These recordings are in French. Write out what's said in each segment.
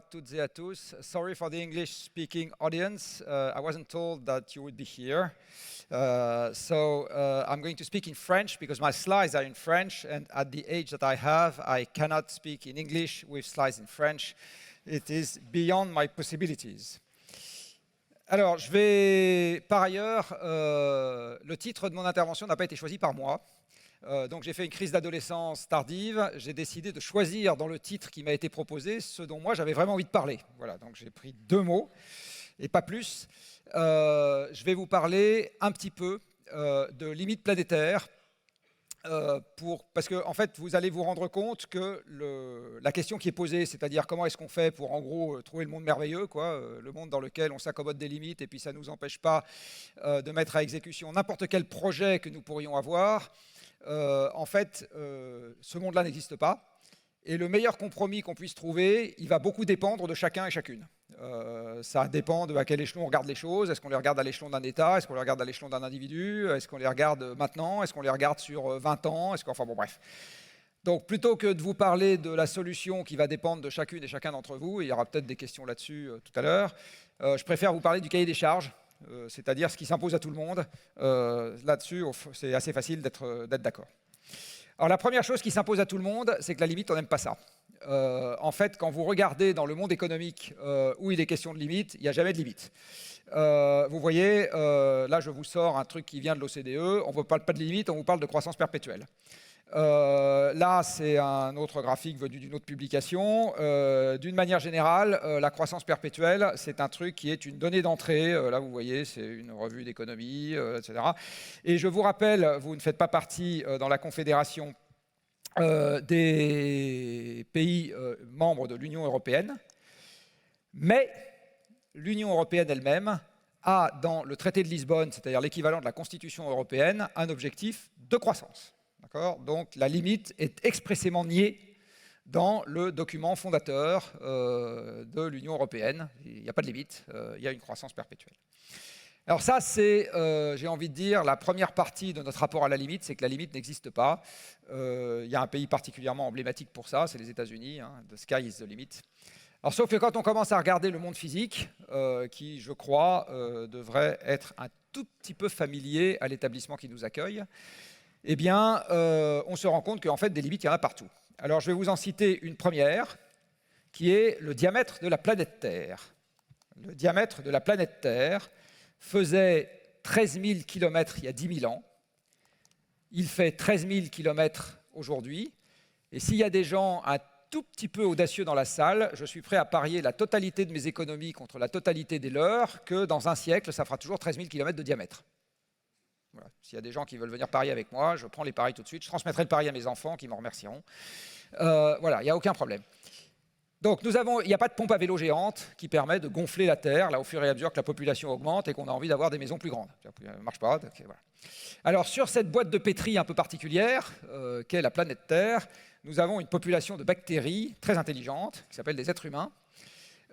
à toutes et à tous. Sorry for the English-speaking audience. I wasn't told that you would be here. So I'm going to speak in French because my slides are in French, and at the age that I have, I cannot speak in English with slides in French. It is beyond my possibilities. Alors, par ailleurs, le titre de mon intervention n'a pas été choisi par moi. Donc j'ai fait une crise d'adolescence tardive, j'ai décidé de choisir dans le titre qui m'a été proposé ce dont moi j'avais vraiment envie de parler. Voilà, donc j'ai pris 2 mots et pas plus. Je vais vous parler un petit peu de limites planétaires, parce que en fait vous allez vous rendre compte que la question qui est posée, c'est-à-dire comment est-ce qu'on fait pour en gros trouver le monde merveilleux, le monde dans lequel on s'accommode des limites et puis ça ne nous empêche pas de mettre à exécution n'importe quel projet que nous pourrions avoir. En fait, ce monde-là n'existe pas. Et le meilleur compromis qu'on puisse trouver, il va beaucoup dépendre de chacun et chacune. Ça dépend de à quel échelon on regarde les choses. Est-ce qu'on les regarde à l'échelon d'un État? Est-ce qu'on les regarde à l'échelon d'un individu? Est-ce qu'on les regarde maintenant? Est-ce qu'on les regarde sur 20 ans? Enfin bon, bref. Donc plutôt que de vous parler de la solution qui va dépendre de chacune et chacun d'entre vous, et il y aura peut-être des questions là-dessus tout à l'heure, je préfère vous parler du cahier des charges. C'est-à-dire ce qui s'impose à tout le monde. Là-dessus, c'est assez facile d'être d'accord. Alors la première chose qui s'impose à tout le monde, c'est que la limite, on n'aime pas ça. En fait, quand vous regardez dans le monde économique où il est question de limite, il n'y a jamais de limite. Vous voyez, là je vous sors un truc qui vient de l'OCDE, on ne parle pas de limite, on vous parle de croissance perpétuelle. Là, c'est un autre graphique venu d'une autre publication. D'une manière générale, la croissance perpétuelle, c'est un truc qui est une donnée d'entrée. Là, vous voyez, c'est une revue d'économie, etc. Et je vous rappelle, vous ne faites pas partie dans la confédération des pays membres de l'Union européenne, mais l'Union européenne elle-même a, dans le traité de Lisbonne, c'est-à-dire l'équivalent de la Constitution européenne, un objectif de croissance. Donc la limite est expressément niée dans le document fondateur de l'Union européenne. Il n'y a pas de limite, il y a une croissance perpétuelle. Alors ça, c'est, j'ai envie de dire, la première partie de notre rapport à la limite, c'est que la limite n'existe pas. Il y a un pays particulièrement emblématique pour ça, c'est les États-Unis, hein, the sky is the limit. Alors sauf que quand on commence à regarder le monde physique, qui, je crois, devrait être un tout petit peu familier à l'établissement qui nous accueille, eh bien, on se rend compte qu'en fait, des limites, il y en a partout. Alors, je vais vous en citer une première, qui est le diamètre de la planète Terre. Le diamètre de la planète Terre faisait 13 000 km il y a 10 000 ans. Il fait 13 000 km aujourd'hui. Et s'il y a des gens un tout petit peu audacieux dans la salle, je suis prêt à parier la totalité de mes économies contre la totalité des leurs, que dans un siècle, ça fera toujours 13 000 km de diamètre. Voilà. S'il y a des gens qui veulent venir parier avec moi, je prends les paris tout de suite. Je transmettrai le pari à mes enfants qui m'en remercieront. Voilà, il n'y a aucun problème. Donc, il n'y a pas de pompe à vélo géante qui permet de gonfler la Terre là, au fur et à mesure que la population augmente et qu'on a envie d'avoir des maisons plus grandes. Ça ne marche pas. Donc, voilà. Alors, sur cette boîte de pétri un peu particulière, qu'est la planète Terre, nous avons une population de bactéries très intelligentes, qui s'appellent des êtres humains,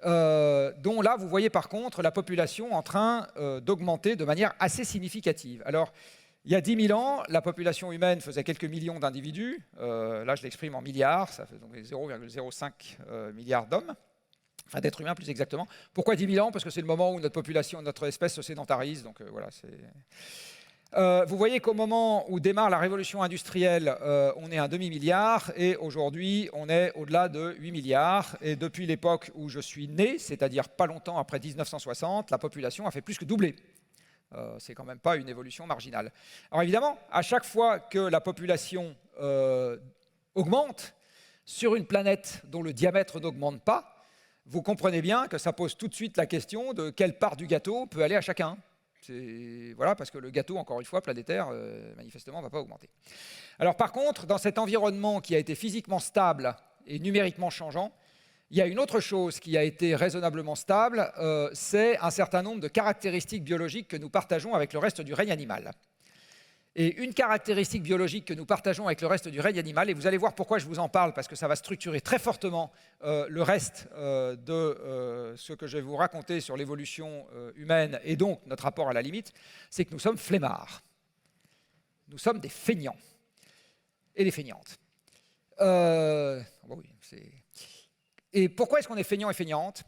dont là, vous voyez par contre la population en train d'augmenter de manière assez significative. Alors, il y a 10 000 ans, la population humaine faisait quelques millions d'individus. Là, je l'exprime en milliards, ça fait donc 0,05 milliards d'hommes, enfin d'êtres humains plus exactement. Pourquoi 10 000 ans? Parce que c'est le moment où notre population, notre espèce se sédentarise. Donc voilà, c'est... vous voyez qu'au moment où démarre la révolution industrielle, on est à un demi-milliard et aujourd'hui, on est au-delà de 8 milliards. Et depuis l'époque où je suis né, c'est-à-dire pas longtemps après 1960, la population a fait plus que doubler. C'est quand même pas une évolution marginale. Alors évidemment, à chaque fois que la population augmente sur une planète dont le diamètre n'augmente pas, vous comprenez bien que ça pose tout de suite la question de quelle part du gâteau peut aller à chacun. Voilà, parce que le gâteau, encore une fois, planétaire, manifestement, ne va pas augmenter. Alors par contre, dans cet environnement qui a été physiquement stable et numériquement changeant, il y a une autre chose qui a été raisonnablement stable, c'est un certain nombre de caractéristiques biologiques que nous partageons avec le reste du règne animal. Et une caractéristique biologique que nous partageons avec le reste du règne animal, et vous allez voir pourquoi je vous en parle, parce que ça va structurer très fortement le reste de ce que je vais vous raconter sur l'évolution humaine et donc notre rapport à la limite, c'est que nous sommes flemmards. Nous sommes des feignants et des feignantes. Bon, oui, Et pourquoi est-ce qu'on est feignant et feignante?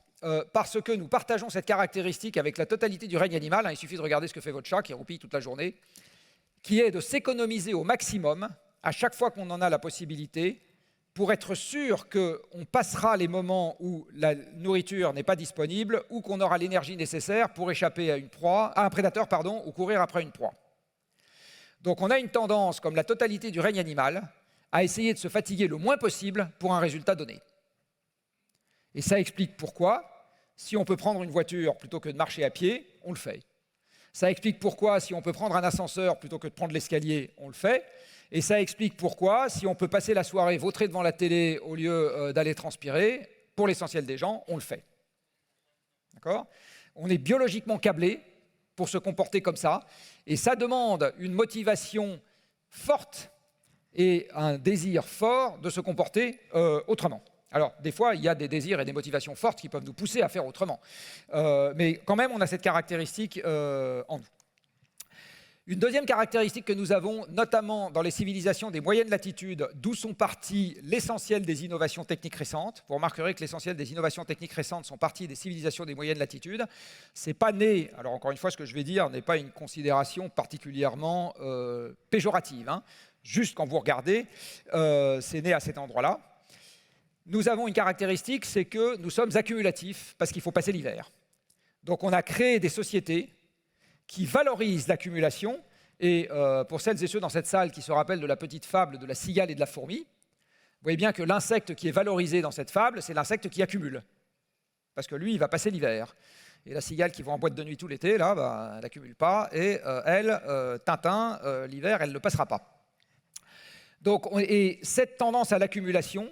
Parce que nous partageons cette caractéristique avec la totalité du règne animal, hein, il suffit de regarder ce que fait votre chat qui roupille toute la journée, qui est de s'économiser au maximum à chaque fois qu'on en a la possibilité pour être sûr qu'on passera les moments où la nourriture n'est pas disponible ou qu'on aura l'énergie nécessaire pour échapper à un prédateur ou courir après une proie. Donc on a une tendance, comme la totalité du règne animal, à essayer de se fatiguer le moins possible pour un résultat donné. Et ça explique pourquoi, si on peut prendre une voiture plutôt que de marcher à pied, on le fait. Ça explique pourquoi, si on peut prendre un ascenseur plutôt que de prendre l'escalier, on le fait. Et ça explique pourquoi, si on peut passer la soirée vautré devant la télé au lieu d'aller transpirer, pour l'essentiel des gens, on le fait. D'accord ? On est biologiquement câblé pour se comporter comme ça. Et ça demande une motivation forte et un désir fort de se comporter autrement. Alors, des fois, il y a des désirs et des motivations fortes qui peuvent nous pousser à faire autrement. Mais quand même, on a cette caractéristique en nous. Une deuxième caractéristique que nous avons, notamment dans les civilisations des moyennes latitudes, d'où sont parties l'essentiel des innovations techniques récentes. Vous remarquerez que l'essentiel des innovations techniques récentes sont parties des civilisations des moyennes latitudes. C'est pas né, alors encore une fois, ce que je vais dire n'est pas une considération particulièrement péjorative. Hein. Juste quand vous regardez, c'est né à cet endroit-là. Nous avons une caractéristique, c'est que nous sommes accumulatifs parce qu'il faut passer l'hiver. Donc on a créé des sociétés qui valorisent l'accumulation. Et pour celles et ceux dans cette salle qui se rappellent de la petite fable de la cigale et de la fourmi, vous voyez bien que l'insecte qui est valorisé dans cette fable, c'est l'insecte qui accumule. Parce que lui, il va passer l'hiver. Et la cigale qui va en boîte de nuit tout l'été, là, bah, elle n'accumule pas. Et elle, Tintin, l'hiver, elle ne le passera pas. Donc, et cette tendance à l'accumulation,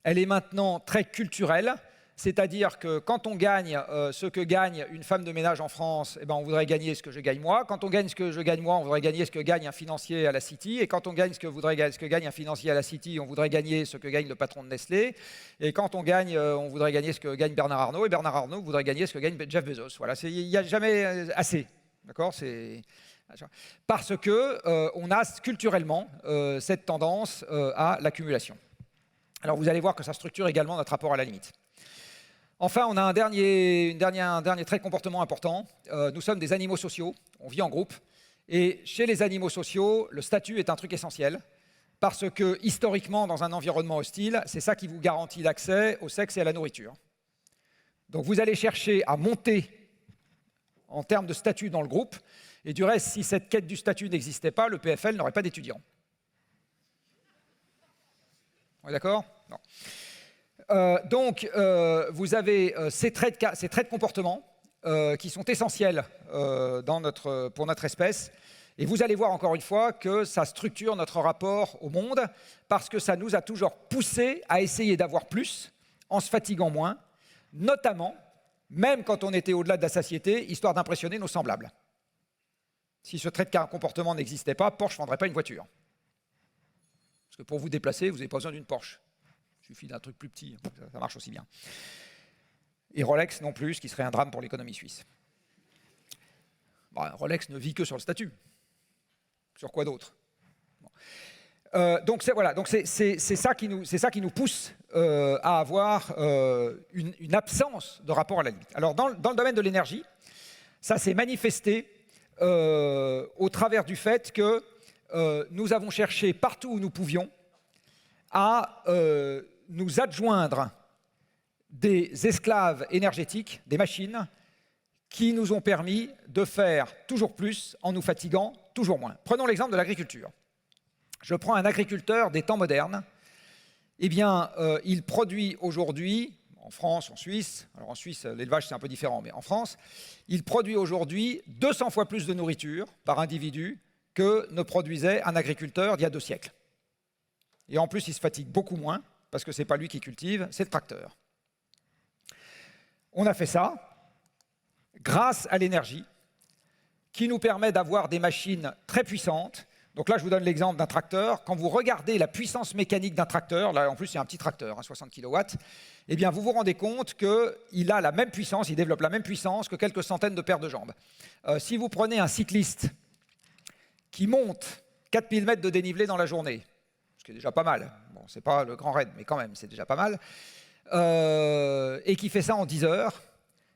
elle est maintenant très culturelle. C'est-à-dire que quand on gagne ce que gagne une femme de ménage en France, eh ben on voudrait gagner ce que je gagne moi. Quand on gagne ce que je gagne moi, on voudrait gagner ce que gagne un financier à la City. Et quand on gagne ce que gagne un financier à la City, on voudrait gagner ce que gagne le patron de Nestlé. Et quand on gagne, on voudrait gagner ce que gagne Bernard Arnault. Et Bernard Arnault voudrait gagner ce que gagne Jeff Bezos. Voilà, il n'y a jamais assez. D'accord ? Parce qu'on a culturellement cette tendance à l'accumulation. Alors vous allez voir que ça structure également notre rapport à la limite. Enfin, on a un dernier trait de comportement important. Nous sommes des animaux sociaux, on vit en groupe. Et chez les animaux sociaux, le statut est un truc essentiel. Parce que, historiquement, dans un environnement hostile, c'est ça qui vous garantit l'accès au sexe et à la nourriture. Donc vous allez chercher à monter en termes de statut dans le groupe. Et du reste, si cette quête du statut n'existait pas, le PFL n'aurait pas d'étudiants. On est d'accord ? Non. Donc, vous avez ces traits de comportement qui sont essentiels pour notre espèce. Et vous allez voir encore une fois que ça structure notre rapport au monde parce que ça nous a toujours poussé à essayer d'avoir plus en se fatiguant moins, notamment, même quand on était au-delà de la satiété, histoire d'impressionner nos semblables. Si ce trait de comportement n'existait pas, Porsche ne vendrait pas une voiture. Parce que pour vous déplacer, vous n'avez pas besoin d'une Porsche. Il suffit d'un truc plus petit, ça marche aussi bien. Et Rolex non plus, ce qui serait un drame pour l'économie suisse. Bon, Rolex ne vit que sur le statut. Sur quoi d'autre ? Bon. Donc c'est ça qui nous pousse à avoir une absence de rapport à la limite. Alors dans le domaine de l'énergie, ça s'est manifesté au travers du fait que nous avons cherché partout où nous pouvions à nous adjoindre des esclaves énergétiques, des machines, qui nous ont permis de faire toujours plus en nous fatiguant toujours moins. Prenons l'exemple de l'agriculture. Je prends un agriculteur des temps modernes. Eh bien, il produit aujourd'hui, en France, en Suisse, alors en Suisse, l'élevage c'est un peu différent, mais en France, il produit aujourd'hui 200 fois plus de nourriture par individu que ne produisait un agriculteur d'il y a 2 siècles. Et en plus, il se fatigue beaucoup moins, parce que ce n'est pas lui qui cultive, c'est le tracteur. On a fait ça grâce à l'énergie, qui nous permet d'avoir des machines très puissantes. Donc là, je vous donne l'exemple d'un tracteur. Quand vous regardez la puissance mécanique d'un tracteur, là en plus c'est un petit tracteur, 60 kW, eh bien vous vous rendez compte qu'il a la même puissance, il développe la même puissance que quelques centaines de paires de jambes. Si vous prenez un cycliste qui monte 4000 mètres de dénivelé dans la journée, ce qui est déjà pas mal. Bon, c'est pas le grand raid, mais quand même, c'est déjà pas mal. et qui fait ça en 10 heures,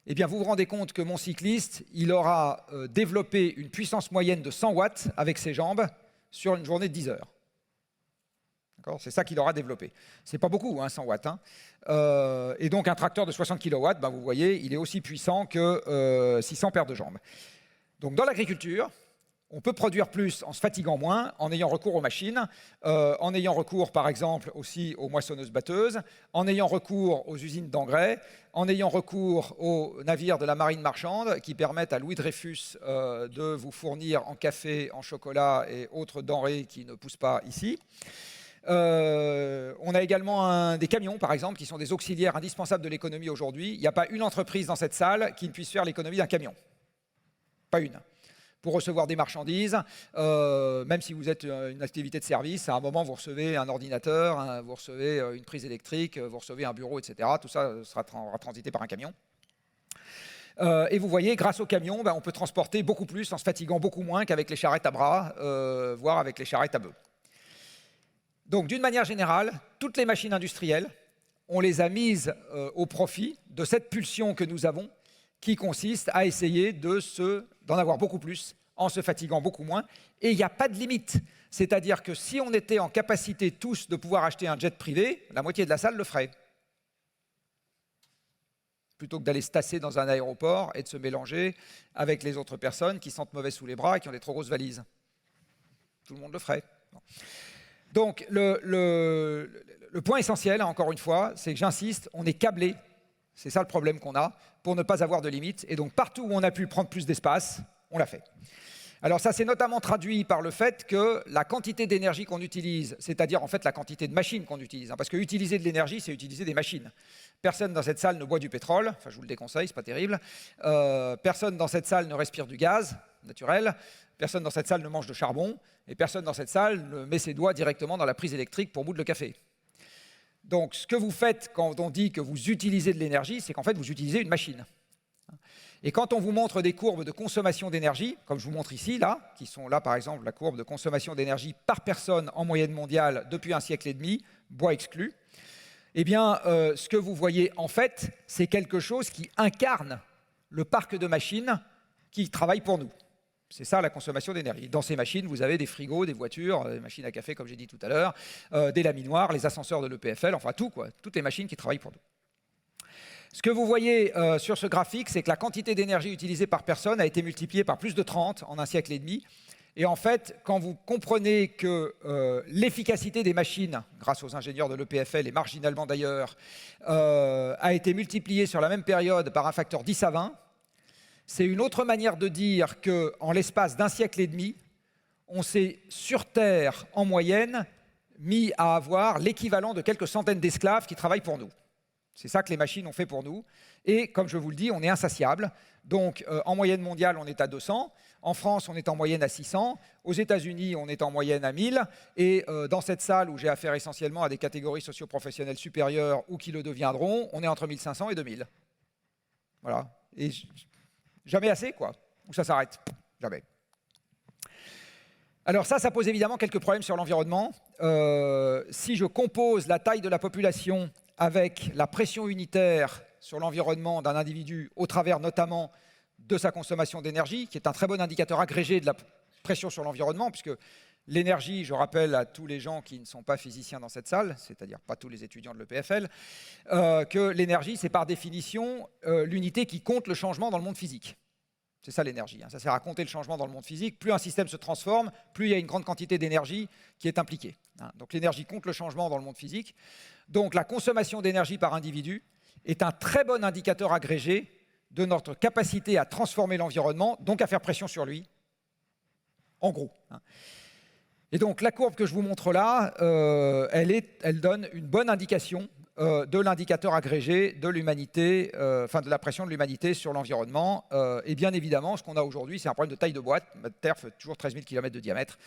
eh bien vous vous rendez compte que mon cycliste, il aura développé une puissance moyenne de 100 watts avec ses jambes sur une journée de 10 heures. C'est ça qu'il aura développé. C'est pas beaucoup, hein, 100 watts. Hein. Et donc un tracteur de 60 kW, ben, vous voyez, il est aussi puissant que 600 paires de jambes. Donc dans l'agriculture, on peut produire plus en se fatiguant moins, en ayant recours aux machines, en ayant recours par exemple aussi aux moissonneuses-batteuses, en ayant recours aux usines d'engrais, en ayant recours aux navires de la marine marchande qui permettent à Louis Dreyfus de vous fournir en café, en chocolat et autres denrées qui ne poussent pas ici. On a également des camions, par exemple, qui sont des auxiliaires indispensables de l'économie aujourd'hui. Il n'y a pas une entreprise dans cette salle qui ne puisse faire l'économie d'un camion. Pas une. Pour recevoir des marchandises, même si vous êtes une activité de service, à un moment, vous recevez un ordinateur, vous recevez une prise électrique, vous recevez un bureau, etc. Tout ça sera transité par un camion. Et vous voyez, grâce au camion, on peut transporter beaucoup plus en se fatiguant beaucoup moins qu'avec les charrettes à bras, voire avec les charrettes à bœufs. Donc, d'une manière générale, toutes les machines industrielles, on les a mises au profit de cette pulsion que nous avons, qui consiste à essayer d'en avoir beaucoup plus en se fatiguant beaucoup moins. Et il n'y a pas de limite. C'est-à-dire que si on était en capacité tous de pouvoir acheter un jet privé, la moitié de la salle le ferait. Plutôt que d'aller se tasser dans un aéroport et de se mélanger avec les autres personnes qui sentent mauvais sous les bras et qui ont des trop grosses valises. Tout le monde le ferait. Bon. Donc, le point essentiel, encore une fois, c'est que j'insiste, on est câblé, c'est ça le problème qu'on a, pour ne pas avoir de limites. Et donc, partout où on a pu prendre plus d'espace, on l'a fait. Alors ça, c'est notamment traduit par le fait que la quantité d'énergie qu'on utilise, c'est-à-dire en fait la quantité de machines qu'on utilise, parce que utiliser de l'énergie, c'est utiliser des machines. Personne dans cette salle ne boit du pétrole, enfin je vous le déconseille, c'est pas terrible. Personne dans cette salle ne respire du gaz naturel. Personne dans cette salle ne mange de charbon, et personne dans cette salle ne met ses doigts directement dans la prise électrique pour moudre le café. Donc, ce que vous faites quand on dit que vous utilisez de l'énergie, c'est qu'en fait, vous utilisez une machine. Et quand on vous montre des courbes de consommation d'énergie, comme je vous montre ici, là, qui sont là, par exemple, la courbe de consommation d'énergie par personne en moyenne mondiale depuis un siècle et demi, bois exclu, eh bien, ce que vous voyez, en fait, c'est quelque chose qui incarne le parc de machines qui travaille pour nous. C'est ça la consommation d'énergie. Dans ces machines, vous avez des frigos, des voitures, des machines à café, comme j'ai dit tout à l'heure, des laminoirs, les ascenseurs de l'EPFL, enfin tout, quoi. Toutes les machines qui travaillent pour nous. Ce que vous voyez sur ce graphique, c'est que la quantité d'énergie utilisée par personne a été multipliée par plus de 30 en un siècle et demi. Et en fait, quand vous comprenez que l'efficacité des machines, grâce aux ingénieurs de l'EPFL et marginalement d'ailleurs, a été multipliée sur la même période par un facteur 10 à 20, c'est une autre manière de dire qu'en l'espace d'un siècle et demi, on s'est, sur Terre, en moyenne, mis à avoir l'équivalent de quelques centaines d'esclaves qui travaillent pour nous. C'est ça que les machines ont fait pour nous. Et comme je vous le dis, on est insatiable. Donc, en moyenne mondiale, on est à 200. En France, on est en moyenne à 600. Aux États-Unis, on est en moyenne à 1000. Et dans cette salle où j'ai affaire essentiellement à des catégories socio-professionnelles supérieures ou qui le deviendront, on est entre 1500 et 2000. Voilà. Et jamais assez, quoi. Ou ça s'arrête? Jamais. Alors ça pose évidemment quelques problèmes sur l'environnement. Si je compose la taille de la population avec la pression unitaire sur l'environnement d'un individu, au travers notamment de sa consommation d'énergie, qui est un très bon indicateur agrégé de la pression sur l'environnement, puisque l'énergie, je rappelle à tous les gens qui ne sont pas physiciens dans cette salle, c'est-à-dire pas tous les étudiants de l'EPFL, que l'énergie, c'est par définition l'unité qui compte le changement dans le monde physique. C'est ça l'énergie, hein. Ça sert à compter le changement dans le monde physique. Plus un système se transforme, plus il y a une grande quantité d'énergie qui est impliquée, hein. Donc l'énergie compte le changement dans le monde physique. Donc la consommation d'énergie par individu est un très bon indicateur agrégé de notre capacité à transformer l'environnement, donc à faire pression sur lui, en gros, hein. Et donc la courbe que je vous montre là, elle donne une bonne indication de l'indicateur agrégé de l'humanité, enfin de la pression de l'humanité sur l'environnement. Et bien évidemment, ce qu'on a aujourd'hui, c'est un problème de taille de boîte. Notre Terre fait toujours 13 000 km de diamètre.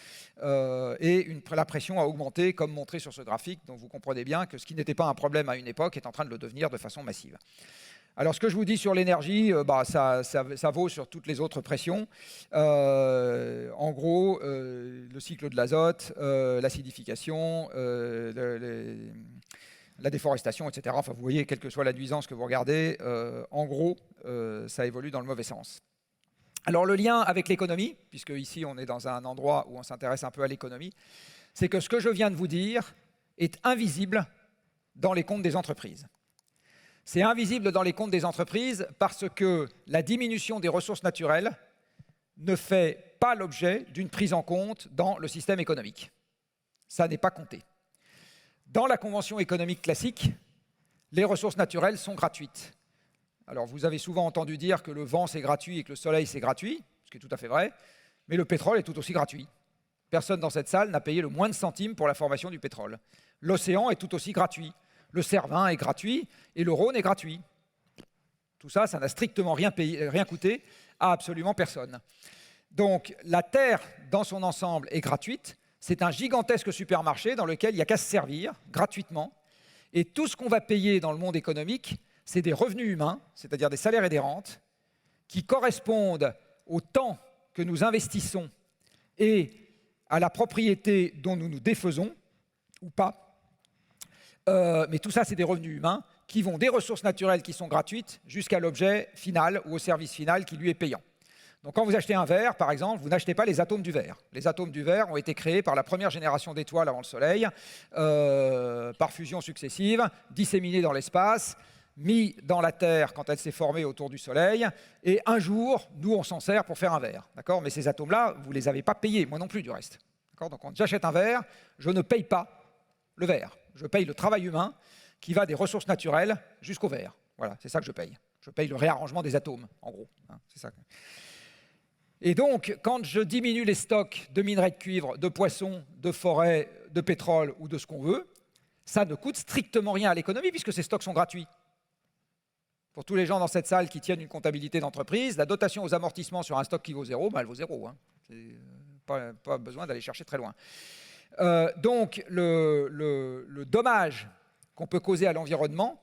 Et la pression a augmenté, comme montré sur ce graphique. Donc vous comprenez bien que ce qui n'était pas un problème à une époque est en train de le devenir de façon massive. Alors, ce que je vous dis sur l'énergie, ça vaut sur toutes les autres pressions. En gros, le cycle de l'azote, l'acidification, la déforestation, etc. Enfin, vous voyez, quelle que soit la nuisance que vous regardez, en gros, ça évolue dans le mauvais sens. Alors le lien avec l'économie, puisque ici on est dans un endroit où on s'intéresse un peu à l'économie, c'est que ce que je viens de vous dire est invisible dans les comptes des entreprises. C'est invisible dans les comptes des entreprises parce que la diminution des ressources naturelles ne fait pas l'objet d'une prise en compte dans le système économique. Ça n'est pas compté. Dans la convention économique classique, les ressources naturelles sont gratuites. Alors vous avez souvent entendu dire que le vent c'est gratuit et que le soleil c'est gratuit, ce qui est tout à fait vrai, mais le pétrole est tout aussi gratuit. Personne dans cette salle n'a payé le moindre centime pour la formation du pétrole. L'océan est tout aussi gratuit. Le Cervin est gratuit et le Rhône est gratuit. Tout ça, ça n'a strictement rien coûté à absolument personne. Donc la Terre, dans son ensemble, est gratuite. C'est un gigantesque supermarché dans lequel il n'y a qu'à se servir gratuitement. Et tout ce qu'on va payer dans le monde économique, c'est des revenus humains, c'est-à-dire des salaires et des rentes, qui correspondent au temps que nous investissons et à la propriété dont nous nous défaisons, ou pas. Mais tout ça, c'est des revenus humains qui vont des ressources naturelles qui sont gratuites jusqu'à l'objet final ou au service final qui lui est payant. Donc quand vous achetez un verre, par exemple, vous n'achetez pas les atomes du verre. Les atomes du verre ont été créés par la première génération d'étoiles avant le Soleil, par fusion successive, disséminés dans l'espace, mis dans la Terre quand elle s'est formée autour du Soleil, et un jour, nous, on s'en sert pour faire un verre. D'accord ? Mais ces atomes-là, vous ne les avez pas payés, moi non plus du reste. D'accord ? Donc quand j'achète un verre, je ne paye pas le verre. Je paye le travail humain qui va des ressources naturelles jusqu'au verre. Voilà, c'est ça que je paye. Je paye le réarrangement des atomes, en gros. Hein, c'est ça. Et donc, quand je diminue les stocks de minerais de cuivre, de poissons, de forêts, de pétrole ou de ce qu'on veut, ça ne coûte strictement rien à l'économie puisque ces stocks sont gratuits. Pour tous les gens dans cette salle qui tiennent une comptabilité d'entreprise, la dotation aux amortissements sur un stock qui vaut zéro, elle vaut zéro. Hein. Pas besoin d'aller chercher très loin. Donc, le dommage qu'on peut causer à l'environnement,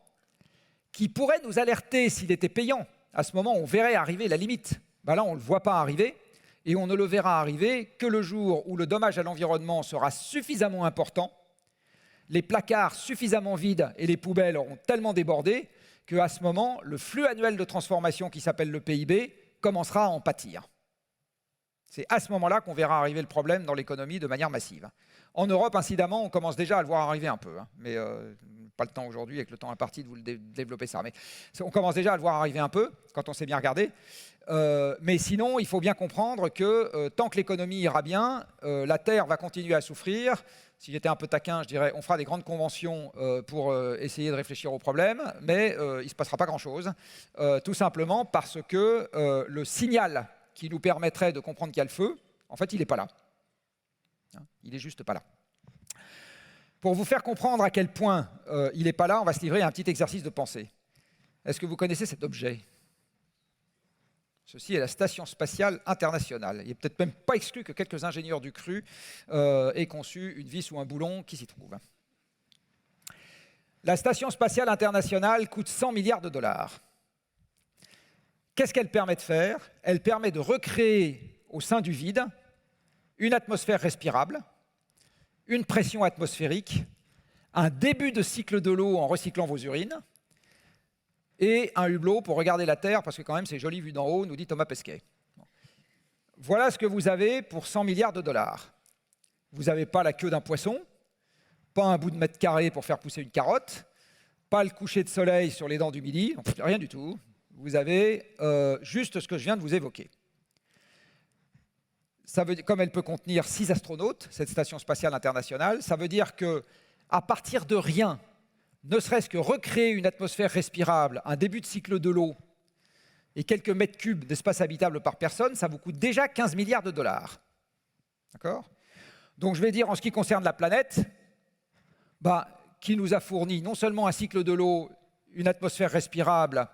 qui pourrait nous alerter s'il était payant, à ce moment, on verrait arriver la limite. Ben là, on ne le voit pas arriver, et on ne le verra arriver que le jour où le dommage à l'environnement sera suffisamment important, les placards suffisamment vides et les poubelles auront tellement débordé qu'à ce moment, le flux annuel de transformation qui s'appelle le PIB commencera à en pâtir. C'est à ce moment-là qu'on verra arriver le problème dans l'économie de manière massive. En Europe, incidemment, on commence déjà à le voir arriver un peu, hein, mais pas le temps aujourd'hui, avec le temps imparti, de vous le développer ça. Mais on commence déjà à le voir arriver un peu, quand on s'est bien regardé. Mais sinon, il faut bien comprendre que tant que l'économie ira bien, la Terre va continuer à souffrir. Si j'étais un peu taquin, je dirais on fera des grandes conventions pour essayer de réfléchir au problème, mais il ne se passera pas grand-chose, tout simplement parce que le signal qui nous permettrait de comprendre qu'il y a le feu, en fait, il n'est pas là. Il n'est juste pas là. Pour vous faire comprendre à quel point il n'est pas là, on va se livrer à un petit exercice de pensée. Est-ce que vous connaissez cet objet ? Ceci est la Station spatiale internationale. Il n'est peut-être même pas exclu que quelques ingénieurs du CRU aient conçu une vis ou un boulon qui s'y trouve. La Station spatiale internationale coûte 100 milliards de dollars. Qu'est-ce qu'elle permet de faire ? Elle permet de recréer au sein du vide une atmosphère respirable, une pression atmosphérique, un début de cycle de l'eau en recyclant vos urines, et un hublot pour regarder la Terre, parce que quand même c'est joli vu d'en haut, nous dit Thomas Pesquet. Voilà ce que vous avez pour 100 milliards de dollars. Vous n'avez pas la queue d'un poisson, pas un bout de mètre carré pour faire pousser une carotte, pas le coucher de soleil sur les dents du midi, rien du tout. Vous avez juste ce que je viens de vous évoquer. Ça veut dire, comme elle peut contenir 6 astronautes, cette station spatiale internationale, ça veut dire qu'à partir de rien, ne serait-ce que recréer une atmosphère respirable, un début de cycle de l'eau et quelques mètres cubes d'espace habitable par personne, ça vous coûte déjà 15 milliards de dollars. D'accord ? Donc je vais dire en ce qui concerne la planète, qui nous a fourni non seulement un cycle de l'eau, une atmosphère respirable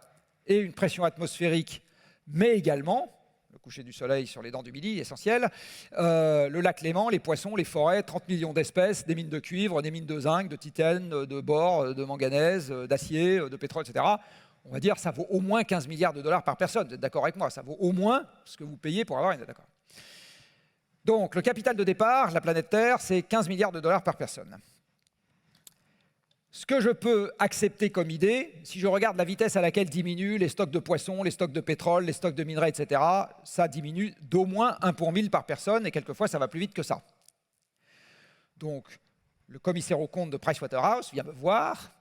et une pression atmosphérique, mais également le coucher du soleil sur les dents du midi, essentiel, le lac Léman, les poissons, les forêts, 30 millions d'espèces, des mines de cuivre, des mines de zinc, de titane, de bore, de manganèse, d'acier, de pétrole, etc. On va dire que ça vaut au moins 15 milliards de dollars par personne. Vous êtes d'accord avec moi ? Ça vaut au moins ce que vous payez pour avoir une... D'accord. Donc, le capital de départ, la planète Terre, c'est 15 milliards de dollars par personne. Ce que je peux accepter comme idée, si je regarde la vitesse à laquelle diminuent les stocks de poissons, les stocks de pétrole, les stocks de minerais, etc., ça diminue d'au moins 1 pour 1000 par personne, et quelquefois ça va plus vite que ça. Donc, le commissaire aux comptes de Pricewaterhouse vient me voir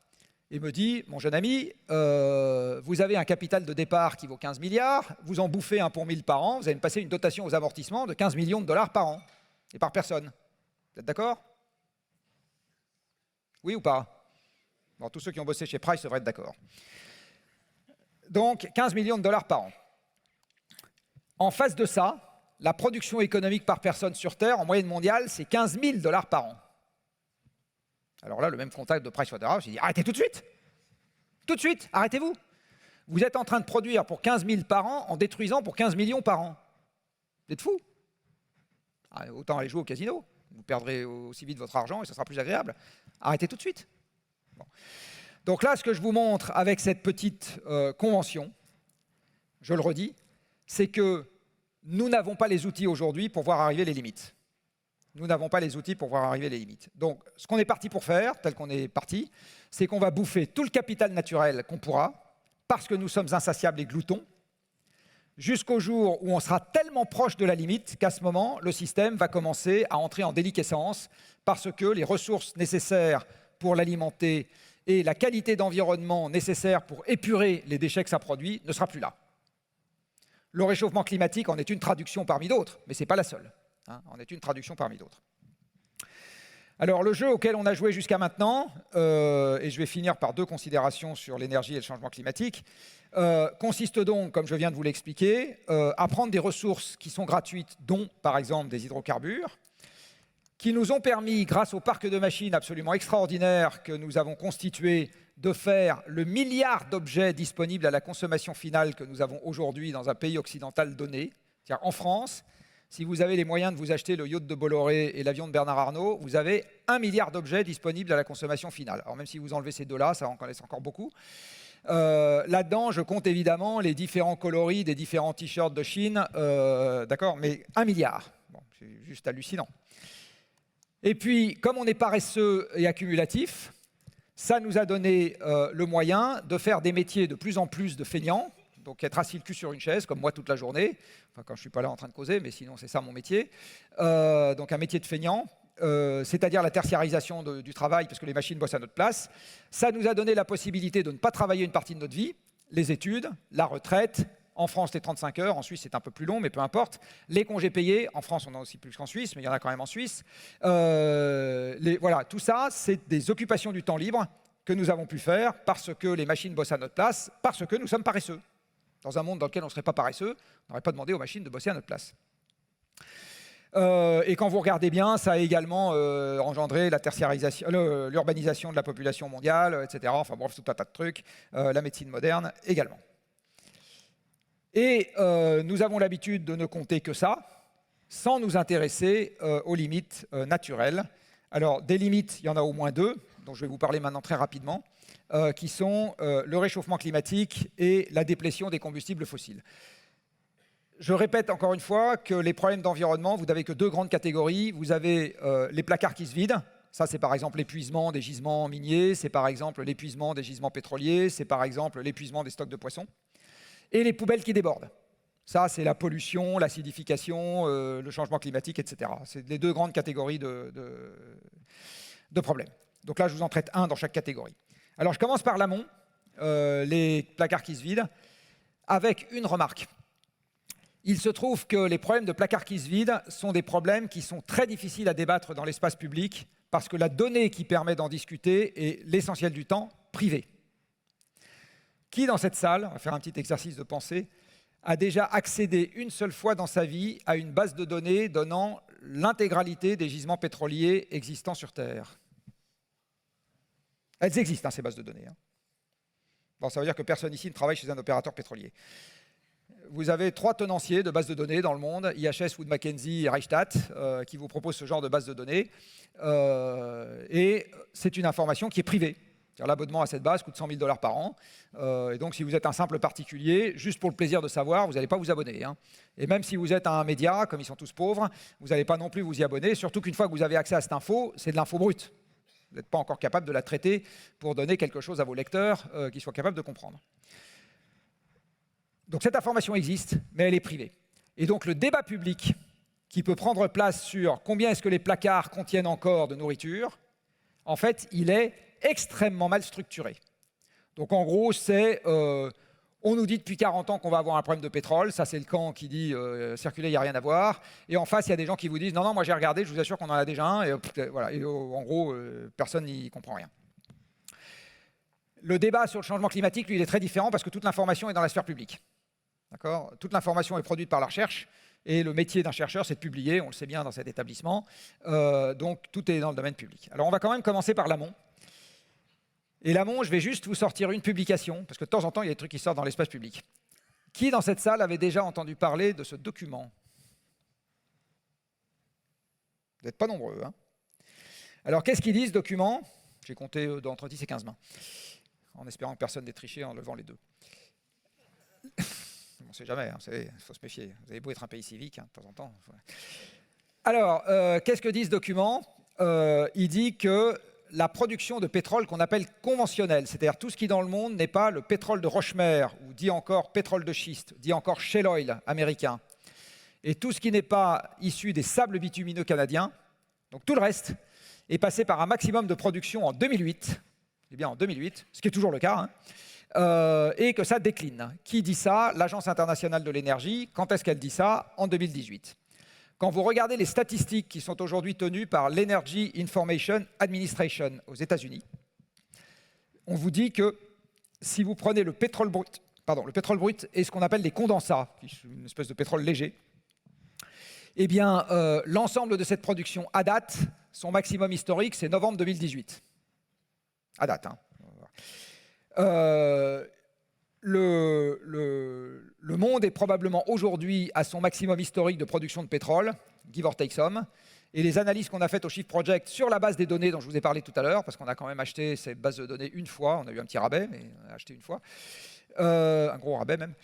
et me dit, mon jeune ami, vous avez un capital de départ qui vaut 15 milliards, vous en bouffez 1 pour 1000 par an, vous allez me passer une dotation aux amortissements de 15 millions de dollars par an, et par personne. Vous êtes d'accord? Oui ou pas? Bon, tous ceux qui ont bossé chez Price devraient être d'accord. Donc, 15 millions de dollars par an. En face de ça, la production économique par personne sur Terre, en moyenne mondiale, c'est 15 000 dollars par an. Alors là, le même contact de Pricewaterhouse, il dit « Arrêtez tout de suite! Tout de suite, arrêtez-vous! Vous êtes en train de produire pour 15 000 par an en détruisant pour 15 millions par an. Vous êtes fous! Autant aller jouer au casino. Vous perdrez aussi vite votre argent et ça sera plus agréable. Arrêtez tout de suite! » Bon. Donc là, ce que je vous montre avec cette petite convention, je le redis, c'est que nous n'avons pas les outils aujourd'hui pour voir arriver les limites. Nous n'avons pas les outils pour voir arriver les limites. Donc, ce qu'on est parti pour faire, tel qu'on est parti, c'est qu'on va bouffer tout le capital naturel qu'on pourra, parce que nous sommes insatiables et gloutons, jusqu'au jour où on sera tellement proche de la limite qu'à ce moment, le système va commencer à entrer en déliquescence, parce que les ressources nécessaires pour l'alimenter et la qualité d'environnement nécessaire pour épurer les déchets que ça produit ne sera plus là. Le réchauffement climatique en est une traduction parmi d'autres, mais ce n'est pas la seule. En est une traduction parmi d'autres. Alors, le jeu auquel on a joué jusqu'à maintenant, et je vais finir par 2 considérations sur l'énergie et le changement climatique, consiste donc, comme je viens de vous l'expliquer, à prendre des ressources qui sont gratuites, dont, par exemple, des hydrocarbures, qui nous ont permis, grâce au parc de machines absolument extraordinaire que nous avons constitué, de faire le milliard d'objets disponibles à la consommation finale que nous avons aujourd'hui dans un pays occidental donné. C'est-à-dire en France, si vous avez les moyens de vous acheter le yacht de Bolloré et l'avion de Bernard Arnault, vous avez 1 milliard d'objets disponibles à la consommation finale. Alors même si vous enlevez ces 2-là, ça en laisse encore beaucoup. Là-dedans, je compte évidemment les différents coloris des différents t-shirts de Chine, d'accord, mais 1 milliard. Bon, c'est juste hallucinant. Et puis, comme on est paresseux et accumulatif, ça nous a donné le moyen de faire des métiers de plus en plus de feignants, donc être assis le cul sur une chaise, comme moi toute la journée, enfin quand je ne suis pas là en train de causer, mais sinon c'est ça mon métier. Donc un métier de feignant, c'est-à-dire la tertiarisation du travail, parce que les machines bossent à notre place. Ça nous a donné la possibilité de ne pas travailler une partie de notre vie, les études, la retraite. En France, c'est 35 heures, en Suisse, c'est un peu plus long, mais peu importe. Les congés payés, en France, on en a aussi plus qu'en Suisse, mais il y en a quand même en Suisse. Voilà, tout ça, c'est des occupations du temps libre que nous avons pu faire parce que les machines bossent à notre place, parce que nous sommes paresseux. Dans un monde dans lequel on ne serait pas paresseux, on n'aurait pas demandé aux machines de bosser à notre place. Et quand vous regardez bien, ça a également engendré la tertiarisation, l'urbanisation de la population mondiale, etc. Enfin bref, tout un tas de trucs. La médecine moderne également. Et nous avons l'habitude de ne compter que ça, sans nous intéresser aux limites naturelles. Alors, des limites, il y en a au moins 2, dont je vais vous parler maintenant très rapidement, qui sont le réchauffement climatique et la déplétion des combustibles fossiles. Je répète encore une fois que les problèmes d'environnement, vous n'avez que 2 grandes catégories. Vous avez les placards qui se vident. Ça, c'est par exemple l'épuisement des gisements miniers, c'est par exemple l'épuisement des gisements pétroliers, c'est par exemple l'épuisement des stocks de poissons. Et les poubelles qui débordent. Ça, c'est la pollution, l'acidification, le changement climatique, etc. C'est les 2 grandes catégories de problèmes. Donc là, je vous en traite un dans chaque catégorie. Alors, je commence par l'amont, les placards qui se vident, avec une remarque. Il se trouve que les problèmes de placards qui se vident sont des problèmes qui sont très difficiles à débattre dans l'espace public parce que la donnée qui permet d'en discuter est l'essentiel du temps privée. Qui dans cette salle, on va faire un petit exercice de pensée, a déjà accédé une seule fois dans sa vie à une base de données donnant l'intégralité des gisements pétroliers existants sur Terre? Elles existent, ces bases de données. Bon, ça veut dire que personne ici ne travaille chez un opérateur pétrolier. Vous avez 3 tenanciers de bases de données dans le monde, IHS, Wood Mackenzie et Reichstadt, qui vous proposent ce genre de base de données. Et c'est une information qui est privée. L'abonnement à cette base coûte 100 000 $ par an. Et donc, si vous êtes un simple particulier, juste pour le plaisir de savoir, vous n'allez pas vous abonner. Et même si vous êtes un média, comme ils sont tous pauvres, vous n'allez pas non plus vous y abonner. Surtout qu'une fois que vous avez accès à cette info, c'est de l'info brute. Vous n'êtes pas encore capable de la traiter pour donner quelque chose à vos lecteurs qui soient capables de comprendre. Donc cette information existe, mais elle est privée. Et donc le débat public qui peut prendre place sur combien est-ce que les placards contiennent encore de nourriture, en fait, il est extrêmement mal structuré. Donc en gros, c'est on nous dit depuis 40 ans qu'on va avoir un problème de pétrole, ça c'est le camp qui dit circuler, il n'y a rien à voir, et en face, il y a des gens qui vous disent non, non, moi j'ai regardé, je vous assure qu'on en a déjà un, et voilà, et en gros, personne n'y comprend rien. Le débat sur le changement climatique, lui, il est très différent parce que toute l'information est dans la sphère publique. D'accord ? Toute l'information est produite par la recherche, et le métier d'un chercheur, c'est de publier, on le sait bien dans cet établissement, donc tout est dans le domaine public. Alors on va quand même commencer par l'amont. Et l'amont, je vais juste vous sortir une publication, parce que de temps en temps, il y a des trucs qui sortent dans l'espace public. Qui, dans cette salle, avait déjà entendu parler de ce document? Vous n'êtes pas nombreux, hein? Alors, qu'est-ce qu'il dit, ce document? J'ai compté d'entre 10 et 15 mains, en espérant que personne n'ait triché en levant les deux. On ne sait jamais, hein, il faut se méfier. Vous avez beau être un pays civique, hein, de temps en temps. Alors, qu'est-ce que dit ce document? Il dit que la production de pétrole qu'on appelle conventionnelle, c'est-à-dire tout ce qui dans le monde n'est pas le pétrole de roche-mer, ou dit encore pétrole de schiste, dit encore shale oil américain, et tout ce qui n'est pas issu des sables bitumineux canadiens, donc tout le reste, est passé par un maximum de production en 2008, eh bien en 2008, ce qui est toujours le cas, hein, et que ça décline. Qui dit ça? L'Agence internationale de l'énergie. Quand est-ce qu'elle dit ça? En 2018. Quand vous regardez les statistiques qui sont aujourd'hui tenues par l'Energy Information Administration aux États-Unis, on vous dit que si vous prenez le pétrole brut et ce qu'on appelle les condensats, qui sont une espèce de pétrole léger, eh bien, l'ensemble de cette production à date, son maximum historique, c'est novembre 2018. À date, hein. Le monde est probablement aujourd'hui à son maximum historique de production de pétrole, give or take some, et les analyses qu'on a faites au Shift Project sur la base des données dont je vous ai parlé tout à l'heure, parce qu'on a quand même acheté cette base de données une fois, on a eu un petit rabais, mais on a acheté une fois, un gros rabais même,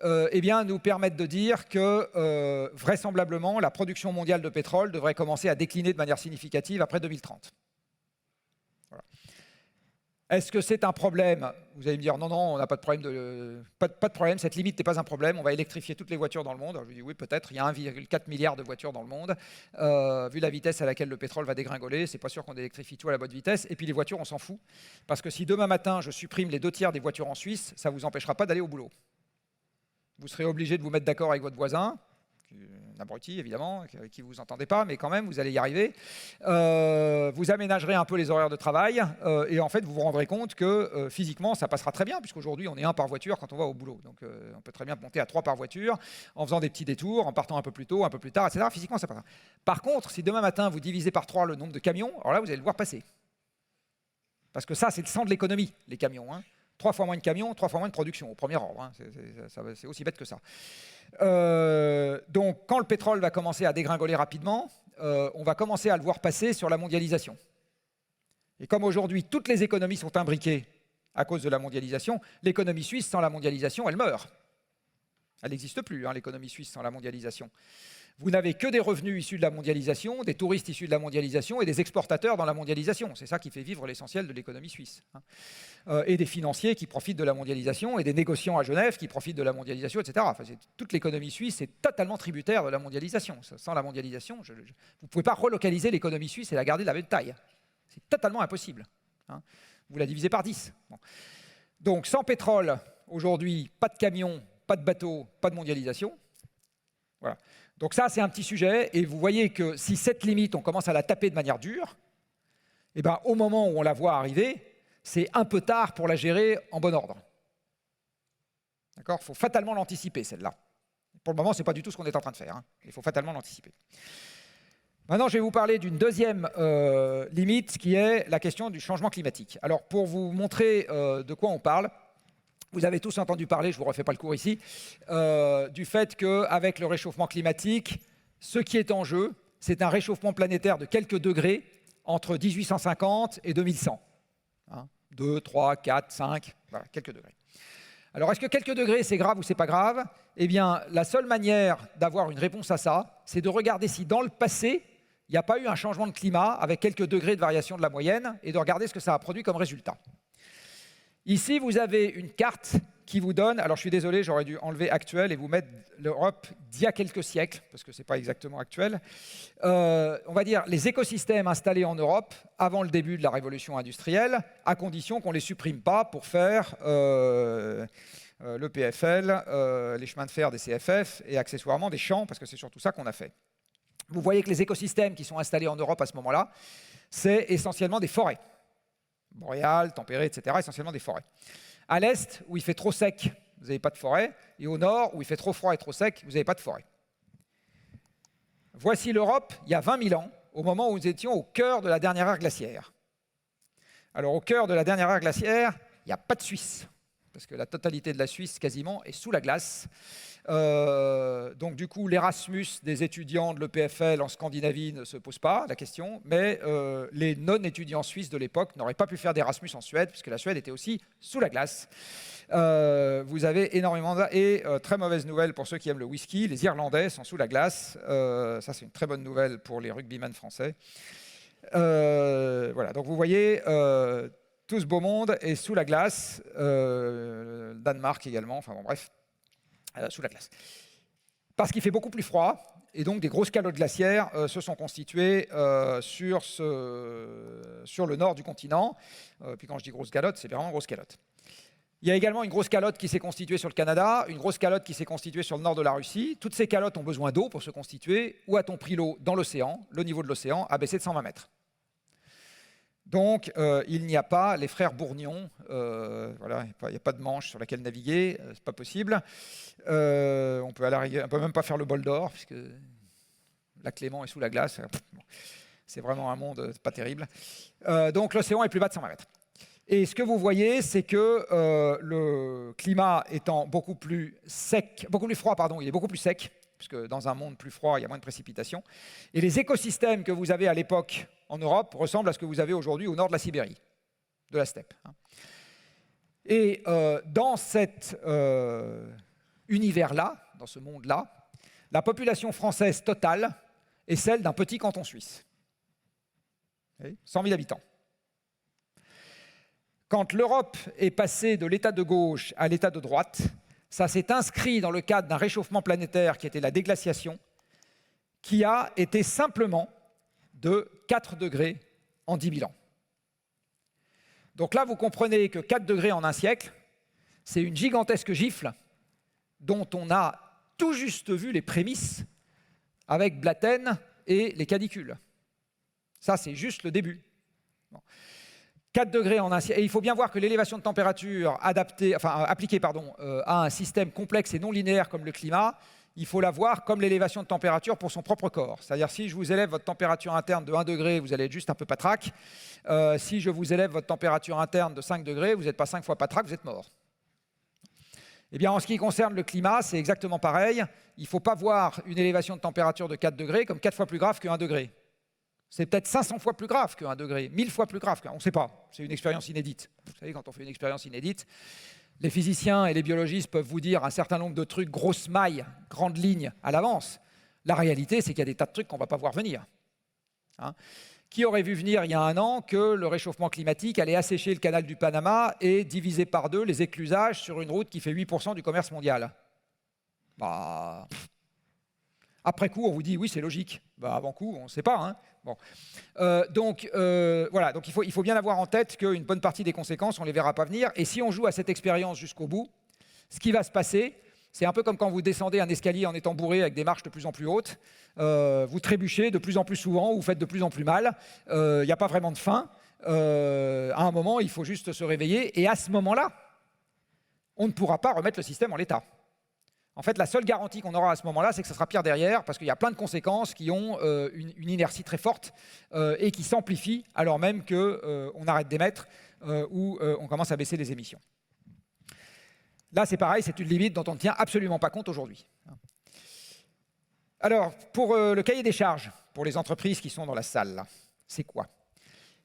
eh bien, nous permettent de dire que vraisemblablement, la production mondiale de pétrole devrait commencer à décliner de manière significative après 2030. Voilà. Est-ce que c'est un problème? Vous allez me dire, non, non, on n'a pas de problème, pas de problème, cette limite n'est pas un problème, on va électrifier toutes les voitures dans le monde. Alors, je vous dis, oui, peut-être, il y a 1,4 milliard de voitures dans le monde. Vu la vitesse à laquelle le pétrole va dégringoler, c'est pas sûr qu'on électrifie tout à la bonne vitesse. Et puis les voitures, on s'en fout. Parce que si demain matin, je supprime les 2/3 des voitures en Suisse, ça ne vous empêchera pas d'aller au boulot. Vous serez obligé de vous mettre d'accord avec votre voisin, un abruti évidemment, avec qui vous entendez pas, mais quand même, vous allez y arriver. Vous aménagerez un peu les horaires de travail et en fait, vous vous rendrez compte que physiquement, ça passera très bien, puisqu'aujourd'hui, on est 1 par voiture quand on va au boulot. Donc, on peut très bien monter à 3 par voiture, en faisant des petits détours, en partant un peu plus tôt, un peu plus tard, etc. Physiquement, ça passera. Par contre, si demain matin, vous divisez par 3 le nombre de camions, alors là, vous allez le voir passer. Parce que ça, c'est le sang de l'économie, les camions, hein. 3 fois moins de camions, 3 fois moins de production, au premier ordre. Hein. C'est aussi bête que ça. Donc, quand le pétrole va commencer à dégringoler rapidement, on va commencer à le voir passer sur la mondialisation. Et comme aujourd'hui, toutes les économies sont imbriquées à cause de la mondialisation, l'économie suisse, sans la mondialisation, elle meurt. Elle n'existe plus, hein, l'économie suisse, sans la mondialisation. Vous n'avez que des revenus issus de la mondialisation, des touristes issus de la mondialisation et des exportateurs dans la mondialisation. C'est ça qui fait vivre l'essentiel de l'économie suisse. Et des financiers qui profitent de la mondialisation et des négociants à Genève qui profitent de la mondialisation, etc. Enfin, toute l'économie suisse est totalement tributaire de la mondialisation. Sans la mondialisation, vous ne pouvez pas relocaliser l'économie suisse et la garder de la même taille. C'est totalement impossible. Hein. Vous la divisez par 10. Bon. Donc, sans pétrole, aujourd'hui, pas de camions, pas de bateaux, pas de mondialisation. Voilà. Donc ça, c'est un petit sujet, et vous voyez que si cette limite, on commence à la taper de manière dure, eh ben, au moment où on la voit arriver, c'est un peu tard pour la gérer en bon ordre. D'accord ? Il faut fatalement l'anticiper, celle-là. Pour le moment, ce n'est pas du tout ce qu'on est en train de faire. Hein. Il faut fatalement l'anticiper. Maintenant, je vais vous parler d'une deuxième limite, qui est la question du changement climatique. Alors, pour vous montrer de quoi on parle, vous avez tous entendu parler, je ne vous refais pas le cours ici, du fait qu'avec le réchauffement climatique, ce qui est en jeu, c'est un réchauffement planétaire de quelques degrés entre 1850 et 2100. Hein, 2, 3, 4, 5, voilà, quelques degrés. Alors, est-ce que quelques degrés, c'est grave ou c'est pas grave? Eh bien, la seule manière d'avoir une réponse à ça, c'est de regarder si dans le passé, il il n'y a pas eu un changement de climat avec quelques degrés de variation de la moyenne et de regarder ce que ça a produit comme résultat. Ici, vous avez une carte qui vous donne, alors je suis désolé, j'aurais dû enlever actuel et vous mettre l'Europe d'il y a quelques siècles, parce que ce n'est pas exactement actuel. On va dire les écosystèmes installés en Europe avant le début de la révolution industrielle, à condition qu'on ne les supprime pas pour faire le PFL, les chemins de fer des CFF et accessoirement des champs, parce que c'est surtout ça qu'on a fait. Vous voyez que les écosystèmes qui sont installés en Europe à ce moment-là, c'est essentiellement des forêts. Boréales, tempérées, etc., essentiellement des forêts. À l'est, où il fait trop sec, vous n'avez pas de forêt, et au nord, où il fait trop froid et trop sec, vous n'avez pas de forêt. Voici l'Europe il y a 20 000 ans, au moment où nous étions au cœur de la dernière ère glaciaire. Alors, au cœur de la dernière ère glaciaire, il n'y a pas de Suisse, parce que la totalité de la Suisse, quasiment, est sous la glace. Donc du coup, l'Erasmus des étudiants de l'EPFL en Scandinavie ne se pose pas la question, mais les non-étudiants suisses de l'époque n'auraient pas pu faire d'Erasmus en Suède, puisque la Suède était aussi sous la glace. Vous avez énormément et très mauvaise nouvelle pour ceux qui aiment le whisky, les Irlandais sont sous la glace. Ça, c'est une très bonne nouvelle pour les rugbymen français. Voilà, donc vous voyez, tout ce beau monde est sous la glace, Danemark également, enfin bon, bref. Sous la glace. Parce qu'il fait beaucoup plus froid, et donc des grosses calottes glaciaires se sont constituées sur le nord du continent. Puis quand je dis grosse calotte, c'est vraiment grosse calotte. Il y a également une grosse calotte qui s'est constituée sur le Canada, une grosse calotte qui s'est constituée sur le nord de la Russie. Toutes ces calottes ont besoin d'eau pour se constituer. Où a-t-on pris l'eau? Dans l'océan. Le niveau de l'océan a baissé de 120 mètres. Donc, il n'y a pas les frères Bourgnon, voilà, il n'y a pas de Manche sur laquelle naviguer, c'est pas possible. On peut même pas faire le bol d'or, puisque la Clément est sous la glace. C'est vraiment un monde pas terrible. Donc, l'océan est plus bas de 120 mètres. Et ce que vous voyez, c'est que le climat étant beaucoup plus froid, il est beaucoup plus sec, puisque dans un monde plus froid, il y a moins de précipitations. Et les écosystèmes que vous avez à l'époque en Europe ressemblent à ce que vous avez aujourd'hui au nord de la Sibérie, de la steppe. Et dans cet univers-là, dans ce monde-là, la population française totale est celle d'un petit canton suisse. 100 000 habitants. Quand l'Europe est passée de l'état de gauche à l'état de droite, ça s'est inscrit dans le cadre d'un réchauffement planétaire qui était la déglaciation, qui a été simplement de 4 degrés en 10 000 ans. Donc là, vous comprenez que 4 degrés en un siècle, c'est une gigantesque gifle dont on a tout juste vu les prémices avec Blatten et les canicules. Ça, c'est juste le début. Bon. 4 degrés en un siècle. Et il faut bien voir que l'élévation de température appliquée à un système complexe et non linéaire comme le climat, il faut la voir comme l'élévation de température pour son propre corps. C'est-à-dire, si je vous élève votre température interne de 1 degré, vous allez être juste un peu patraque. Si je vous élève votre température interne de 5 degrés, vous n'êtes pas 5 fois patraque, vous êtes mort. Eh bien, en ce qui concerne le climat, c'est exactement pareil. Il ne faut pas voir une élévation de température de 4 degrés comme 4 fois plus grave que 1 degré. C'est peut-être 500 fois plus grave que 1 degré, 1000 fois plus grave. On ne sait pas. C'est une expérience inédite. Vous savez, quand on fait une expérience inédite, les physiciens et les biologistes peuvent vous dire un certain nombre de trucs, grosses mailles, grandes lignes à l'avance. La réalité, c'est qu'il y a des tas de trucs qu'on ne va pas voir venir. Qui aurait vu venir il y a 1 an que le réchauffement climatique allait assécher le canal du Panama et diviser par 2 les éclusages sur une route qui fait 8% du commerce mondial? Après coup, on vous dit oui, c'est logique. Avant coup, on ne sait pas. Bon. Donc il faut bien avoir en tête qu'une bonne partie des conséquences, on ne les verra pas venir. Et si on joue à cette expérience jusqu'au bout, ce qui va se passer, c'est un peu comme quand vous descendez un escalier en étant bourré avec des marches de plus en plus hautes. Vous trébuchez de plus en plus souvent, vous faites de plus en plus mal. Il n'y a pas vraiment de fin. À un moment, il faut juste se réveiller. Et à ce moment-là, on ne pourra pas remettre le système en l'état. En fait, la seule garantie qu'on aura à ce moment-là, c'est que ça sera pire derrière, parce qu'il y a plein de conséquences qui ont une inertie très forte et qui s'amplifient alors même qu'on arrête d'émettre ou on commence à baisser les émissions. Là, c'est pareil, c'est une limite dont on ne tient absolument pas compte aujourd'hui. Alors, pour le cahier des charges, pour les entreprises qui sont dans la salle, c'est quoi?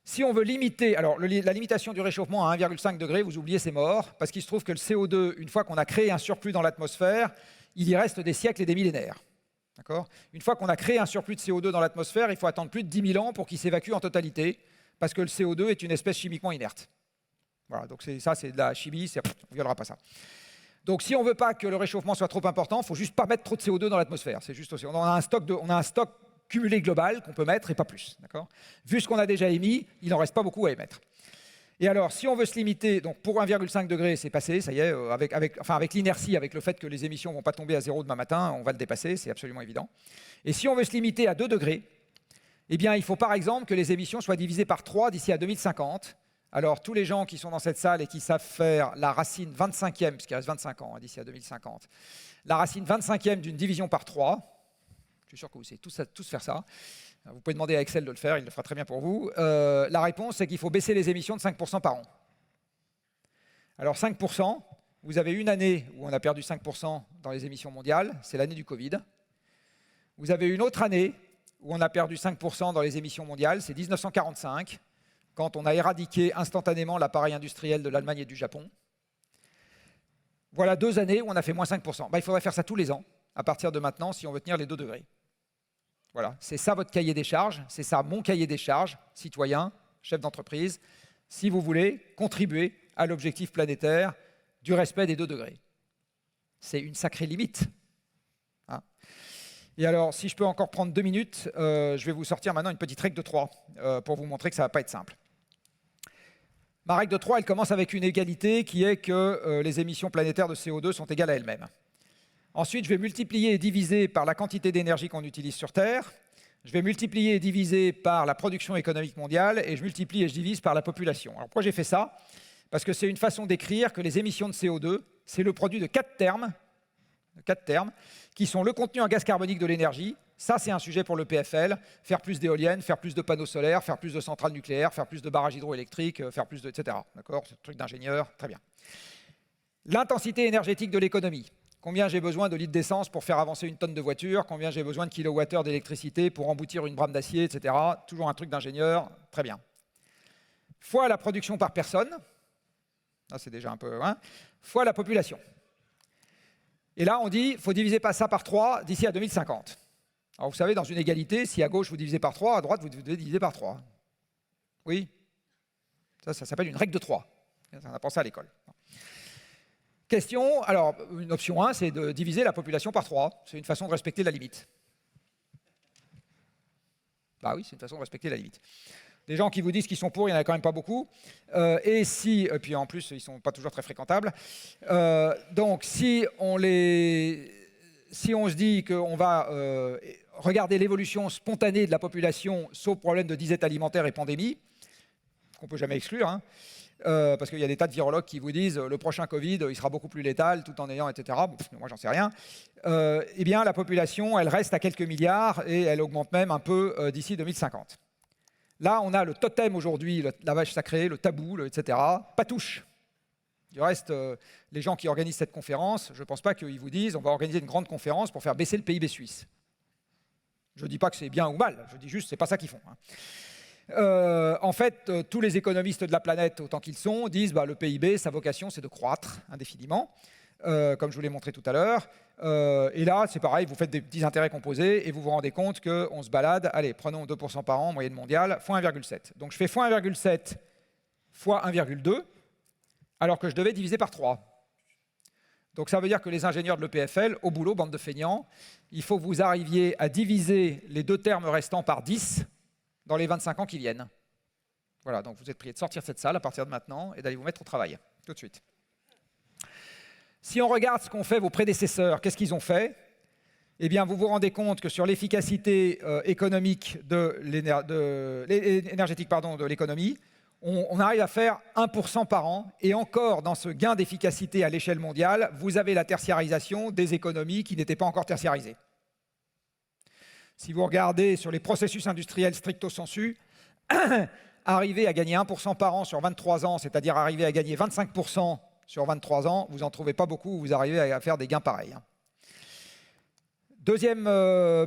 Si on veut limiter, alors la limitation du réchauffement à 1,5 degré, vous oubliez, c'est mort, parce qu'il se trouve que le CO2, une fois qu'on a créé un surplus dans l'atmosphère, il y reste des siècles et des millénaires. Une fois qu'on a créé un surplus de CO2 dans l'atmosphère, il faut attendre plus de 10 000 ans pour qu'il s'évacue en totalité, parce que le CO2 est une espèce chimiquement inerte. Voilà, donc ça c'est de la chimie, on ne violera pas ça. Donc si on ne veut pas que le réchauffement soit trop important, il ne faut juste pas mettre trop de CO2 dans l'atmosphère. C'est juste aussi. On a un stock cumulé global qu'on peut mettre et pas plus. Vu ce qu'on a déjà émis, il n'en reste pas beaucoup à émettre. Et alors, si on veut se limiter, donc pour 1,5 degré, c'est passé, ça y est, avec l'inertie, avec le fait que les émissions ne vont pas tomber à zéro demain matin, on va le dépasser, c'est absolument évident. Et si on veut se limiter à 2 degrés, eh bien, il faut par exemple que les émissions soient divisées par 3 d'ici à 2050. Alors, tous les gens qui sont dans cette salle et qui savent faire la racine 25e, puisqu'il reste 25 ans d'ici à 2050, la racine 25e d'une division par 3, je suis sûr que vous savez tous faire ça. Vous pouvez demander à Excel de le faire, il le fera très bien pour vous. La réponse, c'est qu'il faut baisser les émissions de 5% par an. Alors 5%, vous avez une année où on a perdu 5% dans les émissions mondiales, c'est l'année du Covid. Vous avez une autre année où on a perdu 5% dans les émissions mondiales, c'est 1945, quand on a éradiqué instantanément l'appareil industriel de l'Allemagne et du Japon. Voilà 2 années où on a fait moins 5%. Il faudrait faire ça tous les ans, à partir de maintenant, si on veut tenir les 2 degrés. Voilà, c'est ça votre cahier des charges, c'est ça mon cahier des charges, citoyen, chef d'entreprise, si vous voulez contribuer à l'objectif planétaire du respect des 2 degrés. C'est une sacrée limite. Et alors, si je peux encore prendre 2 minutes, je vais vous sortir maintenant une petite règle de 3 pour vous montrer que ça ne va pas être simple. Ma règle de 3, elle commence avec une égalité qui est que les émissions planétaires de CO2 sont égales à elles-mêmes. Ensuite, je vais multiplier et diviser par la quantité d'énergie qu'on utilise sur Terre. Je vais multiplier et diviser par la production économique mondiale. Et je multiplie et je divise par la population. Alors pourquoi j'ai fait ça? Parce que c'est une façon d'écrire que les émissions de CO2, c'est le produit de 4 termes, qui sont le contenu en gaz carbonique de l'énergie. Ça, c'est un sujet pour le PFL. Faire plus d'éoliennes, faire plus de panneaux solaires, faire plus de centrales nucléaires, faire plus de barrages hydroélectriques, faire plus de... etc. D'accord? C'est un truc d'ingénieur, très bien. L'intensité énergétique de l'économie. Combien j'ai besoin de litres d'essence pour faire avancer une tonne de voiture, combien j'ai besoin de kilowattheures d'électricité pour emboutir une brame d'acier, etc. Toujours un truc d'ingénieur, très bien. Fois la production par personne, là c'est déjà un peu... fois la population. Et là on dit, il faut diviser ça par 3 d'ici à 2050. Alors vous savez, dans une égalité, si à gauche vous divisez par 3, à droite vous devez diviser par 3. Oui? Ça s'appelle une règle de 3. On a pensé à l'école. Question, alors une option 1, c'est de diviser la population par 3. C'est une façon de respecter la limite. Bah oui, c'est une façon de respecter la limite. Des gens qui vous disent qu'ils sont pour, il n'y en a quand même pas beaucoup. Et puis en plus, ils ne sont pas toujours très fréquentables. Donc si on se dit qu'on va regarder l'évolution spontanée de la population, sauf problème de disette alimentaire et pandémie, qu'on ne peut jamais exclure, parce qu'il y a des tas de virologues qui vous disent le prochain Covid, il sera beaucoup plus létal, tout en ayant, etc. Bon, moi, j'en sais rien. Eh bien, la population, elle reste à quelques milliards et elle augmente même un peu d'ici 2050. Là, on a le totem aujourd'hui, la vache sacrée, le tabou, etc. Pas touche. Du reste, les gens qui organisent cette conférence, je ne pense pas qu'ils vous disent on va organiser une grande conférence pour faire baisser le PIB suisse. Je ne dis pas que c'est bien ou mal, je dis juste que ce n'est pas ça qu'ils font. En fait, tous les économistes de la planète, autant qu'ils sont, disent le PIB, sa vocation, c'est de croître indéfiniment, comme je vous l'ai montré tout à l'heure. Et là, c'est pareil, vous faites des petits intérêts composés et vous vous rendez compte qu'on se balade, allez, prenons 2% par an, moyenne mondiale, fois 1,7. Donc je fais fois 1,7 fois 1,2, alors que je devais diviser par 3. Donc ça veut dire que les ingénieurs de l'EPFL, au boulot, bande de feignants, il faut que vous arriviez à diviser les 2 termes restants par 10 dans les 25 ans qui viennent. Voilà, donc vous êtes priés de sortir de cette salle à partir de maintenant et d'aller vous mettre au travail, tout de suite. Si on regarde ce qu'ont fait vos prédécesseurs, qu'est-ce qu'ils ont fait? Eh bien, vous vous rendez compte que sur l'efficacité économique énergétique de l'économie, on arrive à faire 1% par an. Et encore, dans ce gain d'efficacité à l'échelle mondiale, vous avez la tertiarisation des économies qui n'étaient pas encore tertiarisées. Si vous regardez sur les processus industriels stricto sensu, arriver à gagner 1% par an sur 23 ans, c'est-à-dire arriver à gagner 25% sur 23 ans, vous n'en trouvez pas beaucoup où vous arrivez à faire des gains pareils. Deuxième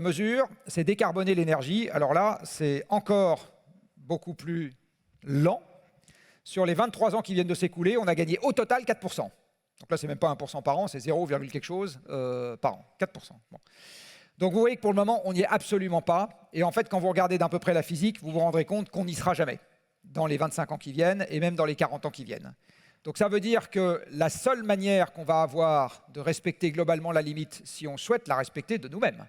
mesure, c'est décarboner l'énergie. Alors là, c'est encore beaucoup plus lent. Sur les 23 ans qui viennent de s'écouler, on a gagné au total 4%. Donc là, c'est même pas 1% par an, c'est 0, quelque chose par an, 4%. Bon. Donc vous voyez que pour le moment, on n'y est absolument pas. Et en fait, quand vous regardez d'un peu près la physique, vous vous rendrez compte qu'on n'y sera jamais dans les 25 ans qui viennent et même dans les 40 ans qui viennent. Donc ça veut dire que la seule manière qu'on va avoir de respecter globalement la limite, si on souhaite la respecter de nous-mêmes,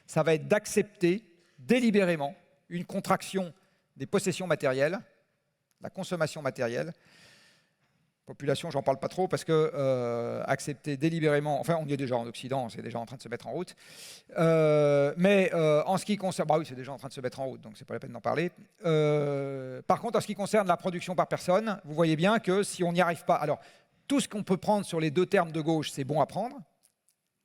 ça va être d'accepter délibérément une contraction des possessions matérielles, la consommation matérielle. Population, j'en parle pas trop parce que accepter délibérément, enfin on y est déjà en Occident, c'est déjà en train de se mettre en route, mais en ce qui concerne, bah oui c'est déjà en train de se mettre en route, donc c'est pas la peine d'en parler. Par contre, en ce qui concerne la production par personne, vous voyez bien que si on n'y arrive pas, alors tout ce qu'on peut prendre sur les deux termes de gauche, c'est bon à prendre,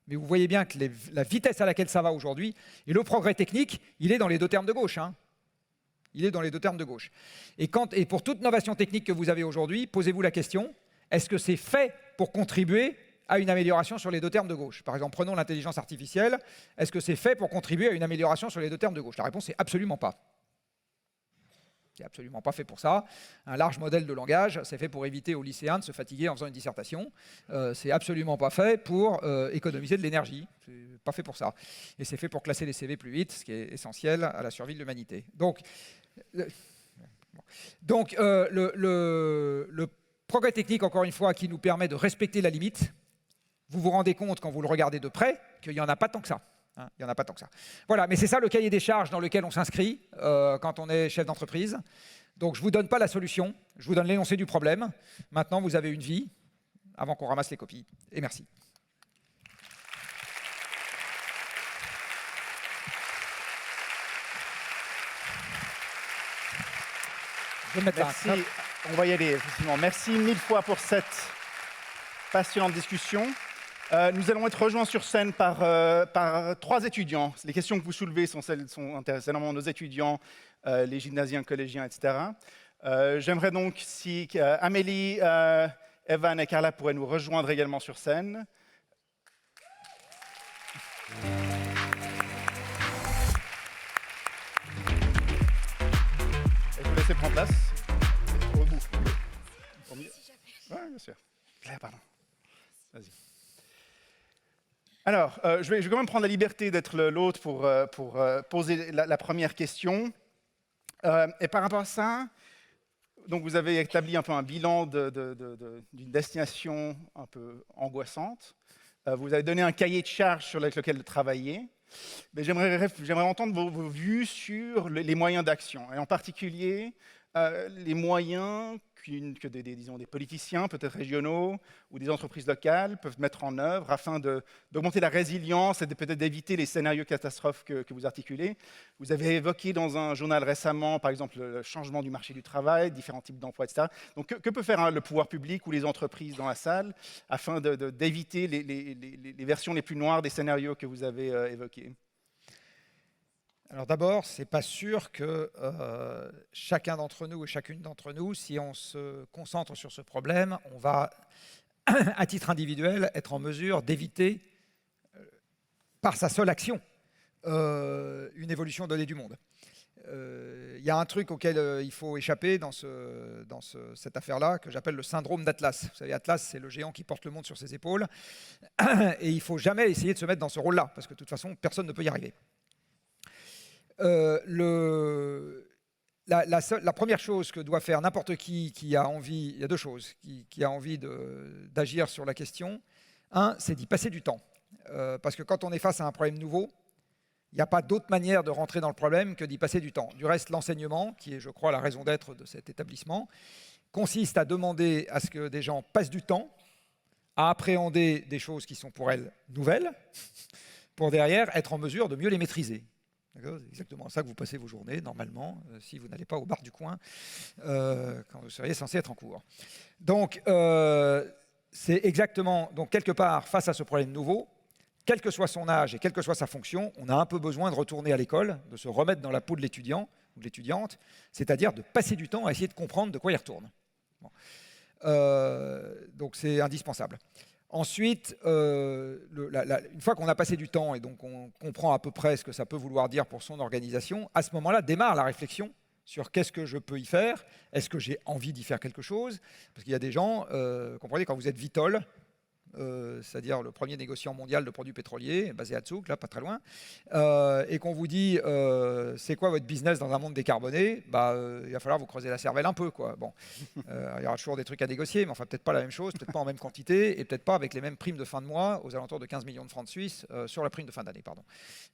mais vous voyez bien que la vitesse à laquelle ça va aujourd'hui, et le progrès technique, il est dans les deux termes de gauche, hein. Il est dans les deux termes de gauche. Et pour toute innovation technique que vous avez aujourd'hui, posez-vous la question, est-ce que c'est fait pour contribuer à une amélioration sur les deux termes de gauche? Par exemple, prenons l'intelligence artificielle, est-ce que c'est fait pour contribuer à une amélioration sur les deux termes de gauche? La réponse est absolument pas. C'est absolument pas fait pour ça. Un large modèle de langage, c'est fait pour éviter aux lycéens de se fatiguer en faisant une dissertation. C'est absolument pas fait pour économiser de l'énergie. C'est pas fait pour ça. Et c'est fait pour classer les CV plus vite, ce qui est essentiel à la survie de l'humanité. Donc, le progrès technique, encore une fois, qui nous permet de respecter la limite, vous vous rendez compte, quand vous le regardez de près, qu'il n'y en a pas tant que ça. Hein, il n'y en a pas tant que ça. Voilà, mais c'est ça le cahier des charges dans lequel on s'inscrit quand on est chef d'entreprise. Donc je ne vous donne pas la solution, je vous donne l'énoncé du problème. Maintenant, vous avez une vie avant qu'on ramasse les copies. Et merci. Merci. On va y aller, effectivement. Merci mille fois pour cette passionnante discussion. Nous allons être rejoints sur scène par trois étudiants. Les questions que vous soulevez sont énormément nos étudiants, les gymnasiens, collégiens, etc. J'aimerais donc si Amélie, Evan et Carla pourraient nous rejoindre également sur scène. Et je vous laisse prendre place. Au bout. Au milieu. Oui, bien sûr. Claire, pardon. Vas-y. Alors, je vais quand même prendre la liberté d'être l'hôte pour poser la première question. Et par rapport à ça, donc vous avez établi un peu un bilan d'une destination un peu angoissante. Vous avez donné un cahier de charges sur lequel travailler. Mais j'aimerais entendre vos vues sur les moyens d'action, et en particulier les moyens que disons, des politiciens, peut-être régionaux, ou des entreprises locales peuvent mettre en œuvre afin d'augmenter la résilience et peut-être d'éviter les scénarios catastrophes que vous articulez. Vous avez évoqué dans un journal récemment, par exemple, le changement du marché du travail, différents types d'emplois, etc. Donc, que peut faire le pouvoir public ou les entreprises dans la salle afin d'éviter les versions les plus noires des scénarios que vous avez évoqués? Alors d'abord, ce n'est pas sûr que chacun d'entre nous et chacune d'entre nous, si on se concentre sur ce problème, on va, à titre individuel, être en mesure d'éviter, par sa seule action, une évolution donnée du monde. Il y a un truc auquel il faut échapper dans cette affaire-là, que j'appelle le syndrome d'Atlas. Vous savez, Atlas, c'est le géant qui porte le monde sur ses épaules, et il ne faut jamais essayer de se mettre dans ce rôle-là, parce que de toute façon, personne ne peut y arriver. La première chose que doit faire n'importe qui a envie, il y a deux choses, qui a envie d'agir sur la question. Un, c'est d'y passer du temps. Parce que quand on est face à un problème nouveau, il n'y a pas d'autre manière de rentrer dans le problème que d'y passer du temps. Du reste, l'enseignement, qui est, je crois, la raison d'être de cet établissement, consiste à demander à ce que des gens passent du temps à appréhender des choses qui sont pour elles nouvelles, pour derrière être en mesure de mieux les maîtriser. C'est exactement ça que vous passez vos journées, normalement, si vous n'allez pas au bar du coin, quand vous seriez censé être en cours. Donc, c'est exactement, donc quelque part, face à ce problème nouveau, quel que soit son âge et quelle que soit sa fonction, on a un peu besoin de retourner à l'école, de se remettre dans la peau de l'étudiant ou de l'étudiante, c'est-à-dire de passer du temps à essayer de comprendre de quoi il retourne. Bon. Donc, c'est indispensable. Ensuite, une fois qu'on a passé du temps et donc on comprend à peu près ce que ça peut vouloir dire pour son organisation, à ce moment-là démarre la réflexion sur qu'est-ce que je peux y faire, est-ce que j'ai envie d'y faire quelque chose? Parce qu'il y a des gens, comprenez, quand vous êtes Vitol, c'est-à-dire le premier négociant mondial de produits pétroliers, basé à Zug, là, pas très loin, et qu'on vous dit c'est quoi votre business dans un monde décarboné, il va falloir vous creuser la cervelle un peu, quoi. Bon, il y aura toujours des trucs à négocier, mais enfin peut-être pas la même chose, peut-être pas en même quantité, et peut-être pas avec les mêmes primes de fin de mois, aux alentours de 15 millions de francs de Suisse, sur la prime de fin d'année, pardon.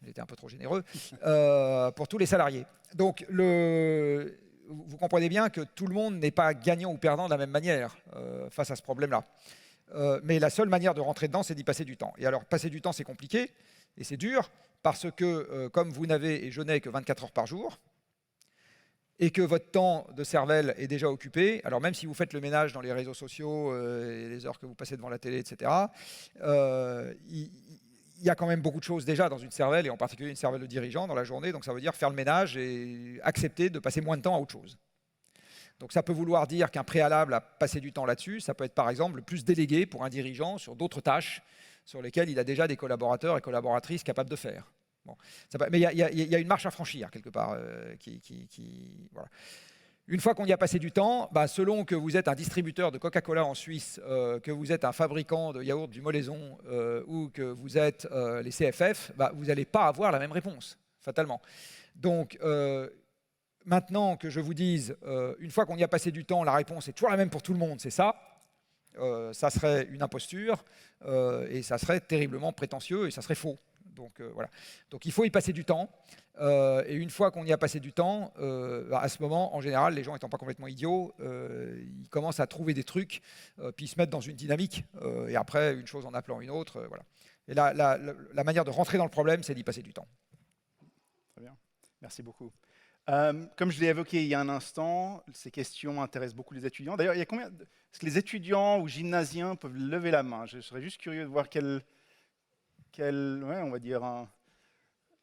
J'étais un peu trop généreux, pour tous les salariés. Donc, vous comprenez bien que tout le monde n'est pas gagnant ou perdant de la même manière face à ce problème-là. Mais la seule manière de rentrer dedans, c'est d'y passer du temps. Et alors, passer du temps, c'est compliqué et c'est dur parce que, comme vous n'avez et je n'ai que 24 heures par jour, et que votre temps de cervelle est déjà occupé, alors même si vous faites le ménage dans les réseaux sociaux et les heures que vous passez devant la télé, etc., il y a quand même beaucoup de choses déjà dans une cervelle, et en particulier une cervelle de dirigeant dans la journée, donc ça veut dire faire le ménage et accepter de passer moins de temps à autre chose. Donc ça peut vouloir dire qu'un préalable à passer du temps là-dessus, ça peut être par exemple le plus délégué pour un dirigeant sur d'autres tâches sur lesquelles il a déjà des collaborateurs et collaboratrices capables de faire. Bon, mais il y a une marche à franchir quelque part. Voilà. Une fois qu'on y a passé du temps, selon que vous êtes un distributeur de Coca-Cola en Suisse, que vous êtes un fabricant de yaourt du Molaison ou que vous êtes les CFF, vous n'allez pas avoir la même réponse, fatalement. Donc, maintenant que je vous dise, une fois qu'on y a passé du temps, la réponse est toujours la même pour tout le monde, c'est ça. Ça serait une imposture et ça serait terriblement prétentieux et ça serait faux. Donc, voilà. Donc il faut y passer du temps. Et une fois qu'on y a passé du temps, à ce moment, en général, les gens étant pas complètement idiots, ils commencent à trouver des trucs, puis ils se mettent dans une dynamique. Et après, une chose en appelant une autre, voilà. Et la manière de rentrer dans le problème, c'est d'y passer du temps. Très bien. Merci beaucoup. Comme je l'ai évoqué il y a un instant, ces questions intéressent beaucoup les étudiants. D'ailleurs, il y a combien est-ce que les étudiants ou gymnasiens peuvent lever la main? Je serais juste curieux de voir on va dire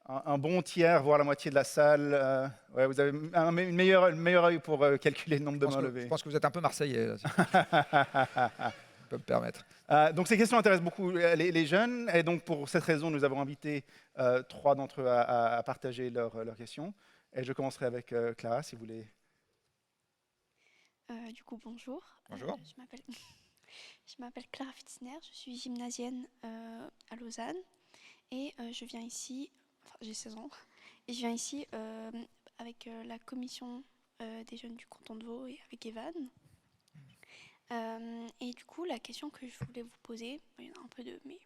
un bon tiers, voire la moitié de la salle. Vous avez une meilleure œil pour calculer le nombre de mains levées. Je pense que vous êtes un peu marseillais, là, si je peux me permettre. Donc ces questions intéressent beaucoup les jeunes, et donc pour cette raison, nous avons invité 3 d'entre eux à partager leurs questions. Et je commencerai avec Clara, si vous voulez. Du coup, bonjour. Bonjour. Je m'appelle Clara Fitzner, je suis gymnasienne à Lausanne et je viens ici, j'ai 16 ans, et je viens ici avec la commission des jeunes du canton de Vaud et avec Evan. Et du coup, la question que je voulais vous poser, il y en a un peu deux, mais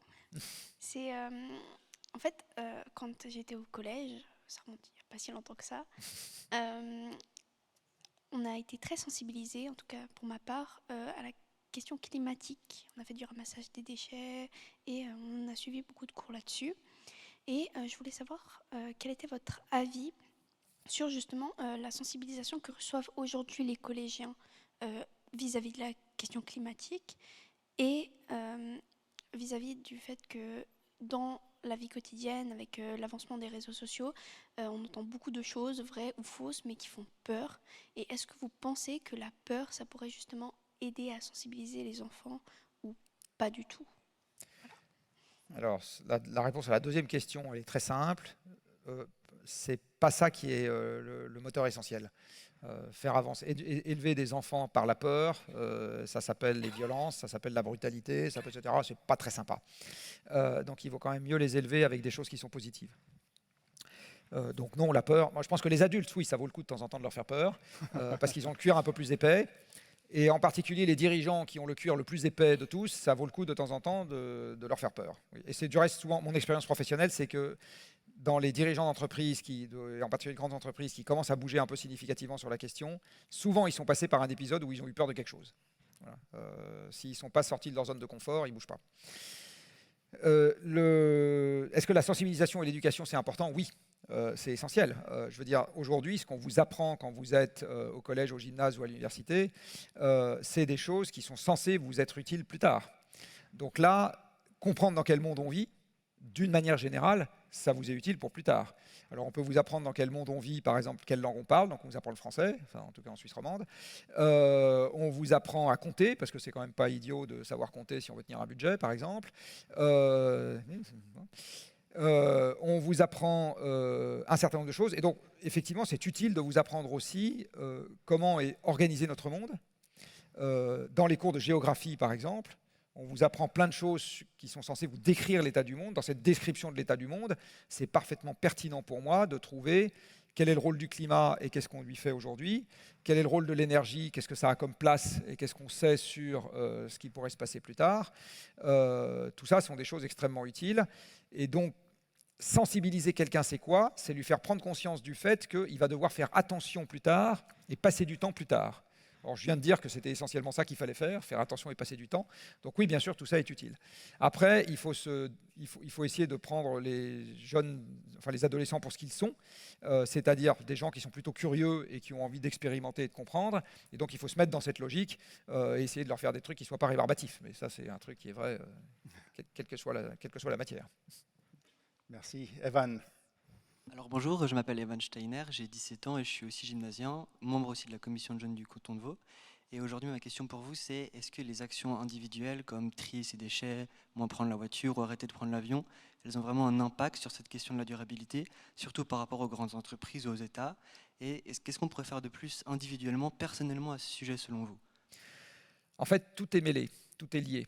c'est en fait, quand j'étais au collège, ça remonte il n'y a pas si longtemps que ça, on a été très sensibilisés, en tout cas pour ma part, à la question climatique. On a fait du ramassage des déchets et on a suivi beaucoup de cours là-dessus. Et je voulais savoir quel était votre avis sur justement la sensibilisation que reçoivent aujourd'hui les collégiens vis-à-vis de la question climatique et vis-à-vis du fait que dans la vie quotidienne, avec l'avancement des réseaux sociaux, on entend beaucoup de choses vraies ou fausses, mais qui font peur. Et est-ce que vous pensez que la peur, ça pourrait justement aider à sensibiliser les enfants ou pas du tout? Alors, la réponse à la deuxième question, elle est très simple. C'est pas ça qui est le moteur essentiel. Faire avancer, élever des enfants par la peur, ça s'appelle les violences, ça s'appelle la brutalité, ça peut, etc. C'est pas très sympa. Donc il vaut quand même mieux les élever avec des choses qui sont positives. Donc non, la peur, moi je pense que les adultes, oui, ça vaut le coup de temps en temps de leur faire peur, parce qu'ils ont le cuir un peu plus épais. Et en particulier les dirigeants qui ont le cuir le plus épais de tous, ça vaut le coup de temps en temps de leur faire peur. Et c'est du reste souvent mon expérience professionnelle, c'est que dans les dirigeants d'entreprises, en particulier de grandes entreprises, qui commencent à bouger un peu significativement sur la question, souvent ils sont passés par un épisode où ils ont eu peur de quelque chose. Voilà. S'ils ne sont pas sortis de leur zone de confort, ils ne bougent pas. Est-ce que la sensibilisation et l'éducation, c'est important? Oui, c'est essentiel. Je veux dire, aujourd'hui, ce qu'on vous apprend quand vous êtes au collège, au gymnase ou à l'université, c'est des choses qui sont censées vous être utiles plus tard. Donc là, comprendre dans quel monde on vit, d'une manière générale, ça vous est utile pour plus tard. Alors on peut vous apprendre dans quel monde on vit, par exemple, quelle langue on parle, donc on vous apprend le français, enfin en tout cas en Suisse romande. On vous apprend à compter, parce que c'est quand même pas idiot de savoir compter si on veut tenir un budget, par exemple. On vous apprend un certain nombre de choses, et donc effectivement c'est utile de vous apprendre aussi comment est organisé notre monde. Dans les cours de géographie, par exemple, On vous apprend plein de choses qui sont censées vous décrire l'état du monde. Dans cette description de l'état du monde, c'est parfaitement pertinent pour moi de trouver quel est le rôle du climat et qu'est-ce qu'on lui fait aujourd'hui, quel est le rôle de l'énergie, qu'est-ce que ça a comme place et qu'est-ce qu'on sait sur ce qui pourrait se passer plus tard. Tout ça sont des choses extrêmement utiles. Et donc, sensibiliser quelqu'un, c'est quoi? C'est lui faire prendre conscience du fait qu'il va devoir faire attention plus tard et passer du temps plus tard. Alors, je viens de dire que c'était essentiellement ça qu'il fallait faire attention et passer du temps. Donc oui, bien sûr, tout ça est utile. Après, il faut essayer de prendre les jeunes, enfin les adolescents pour ce qu'ils sont, c'est-à-dire des gens qui sont plutôt curieux et qui ont envie d'expérimenter et de comprendre. Et donc, il faut se mettre dans cette logique et essayer de leur faire des trucs qui ne soient pas rébarbatifs. Mais ça, c'est un truc qui est vrai, quelle que soit la matière. Merci. Evan. Alors bonjour, je m'appelle Evan Steiner, j'ai 17 ans et je suis aussi gymnasien, membre aussi de la commission de jeunes du canton de Vaud. Et aujourd'hui, ma question pour vous, c'est est-ce que les actions individuelles comme trier ses déchets, moins prendre la voiture ou arrêter de prendre l'avion, elles ont vraiment un impact sur cette question de la durabilité, surtout par rapport aux grandes entreprises ou aux États? Et qu'est-ce qu'on pourrait faire de plus individuellement, personnellement à ce sujet selon vous? En fait, tout est mêlé, tout est lié.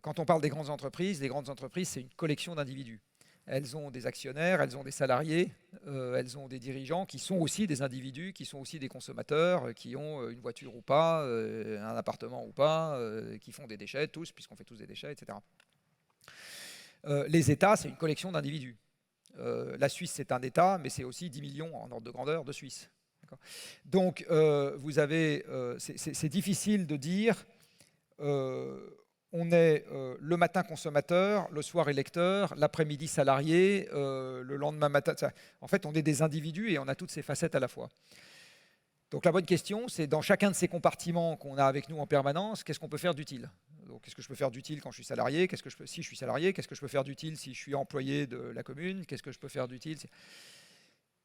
Quand on parle des grandes entreprises, c'est une collection d'individus. Elles ont des actionnaires, elles ont des salariés, elles ont des dirigeants qui sont aussi des individus, qui sont aussi des consommateurs, qui ont une voiture ou pas, un appartement ou pas, qui font des déchets, tous, puisqu'on fait tous des déchets, etc. Les États, c'est une collection d'individus. La Suisse, c'est un État, mais c'est aussi 10 millions en ordre de grandeur de Suisse. Donc, c'est difficile de dire... on est le matin consommateur, le soir électeur, l'après-midi salarié, le lendemain matin... En fait, on est des individus et on a toutes ces facettes à la fois. Donc la bonne question, c'est dans chacun de ces compartiments qu'on a avec nous en permanence, qu'est-ce qu'on peut faire d'utile? Donc, qu'est-ce que je peux faire d'utile quand je suis salarié? Si je suis salarié, qu'est-ce que je peux faire d'utile si je suis employé de la commune? Qu'est-ce que je peux faire d'utile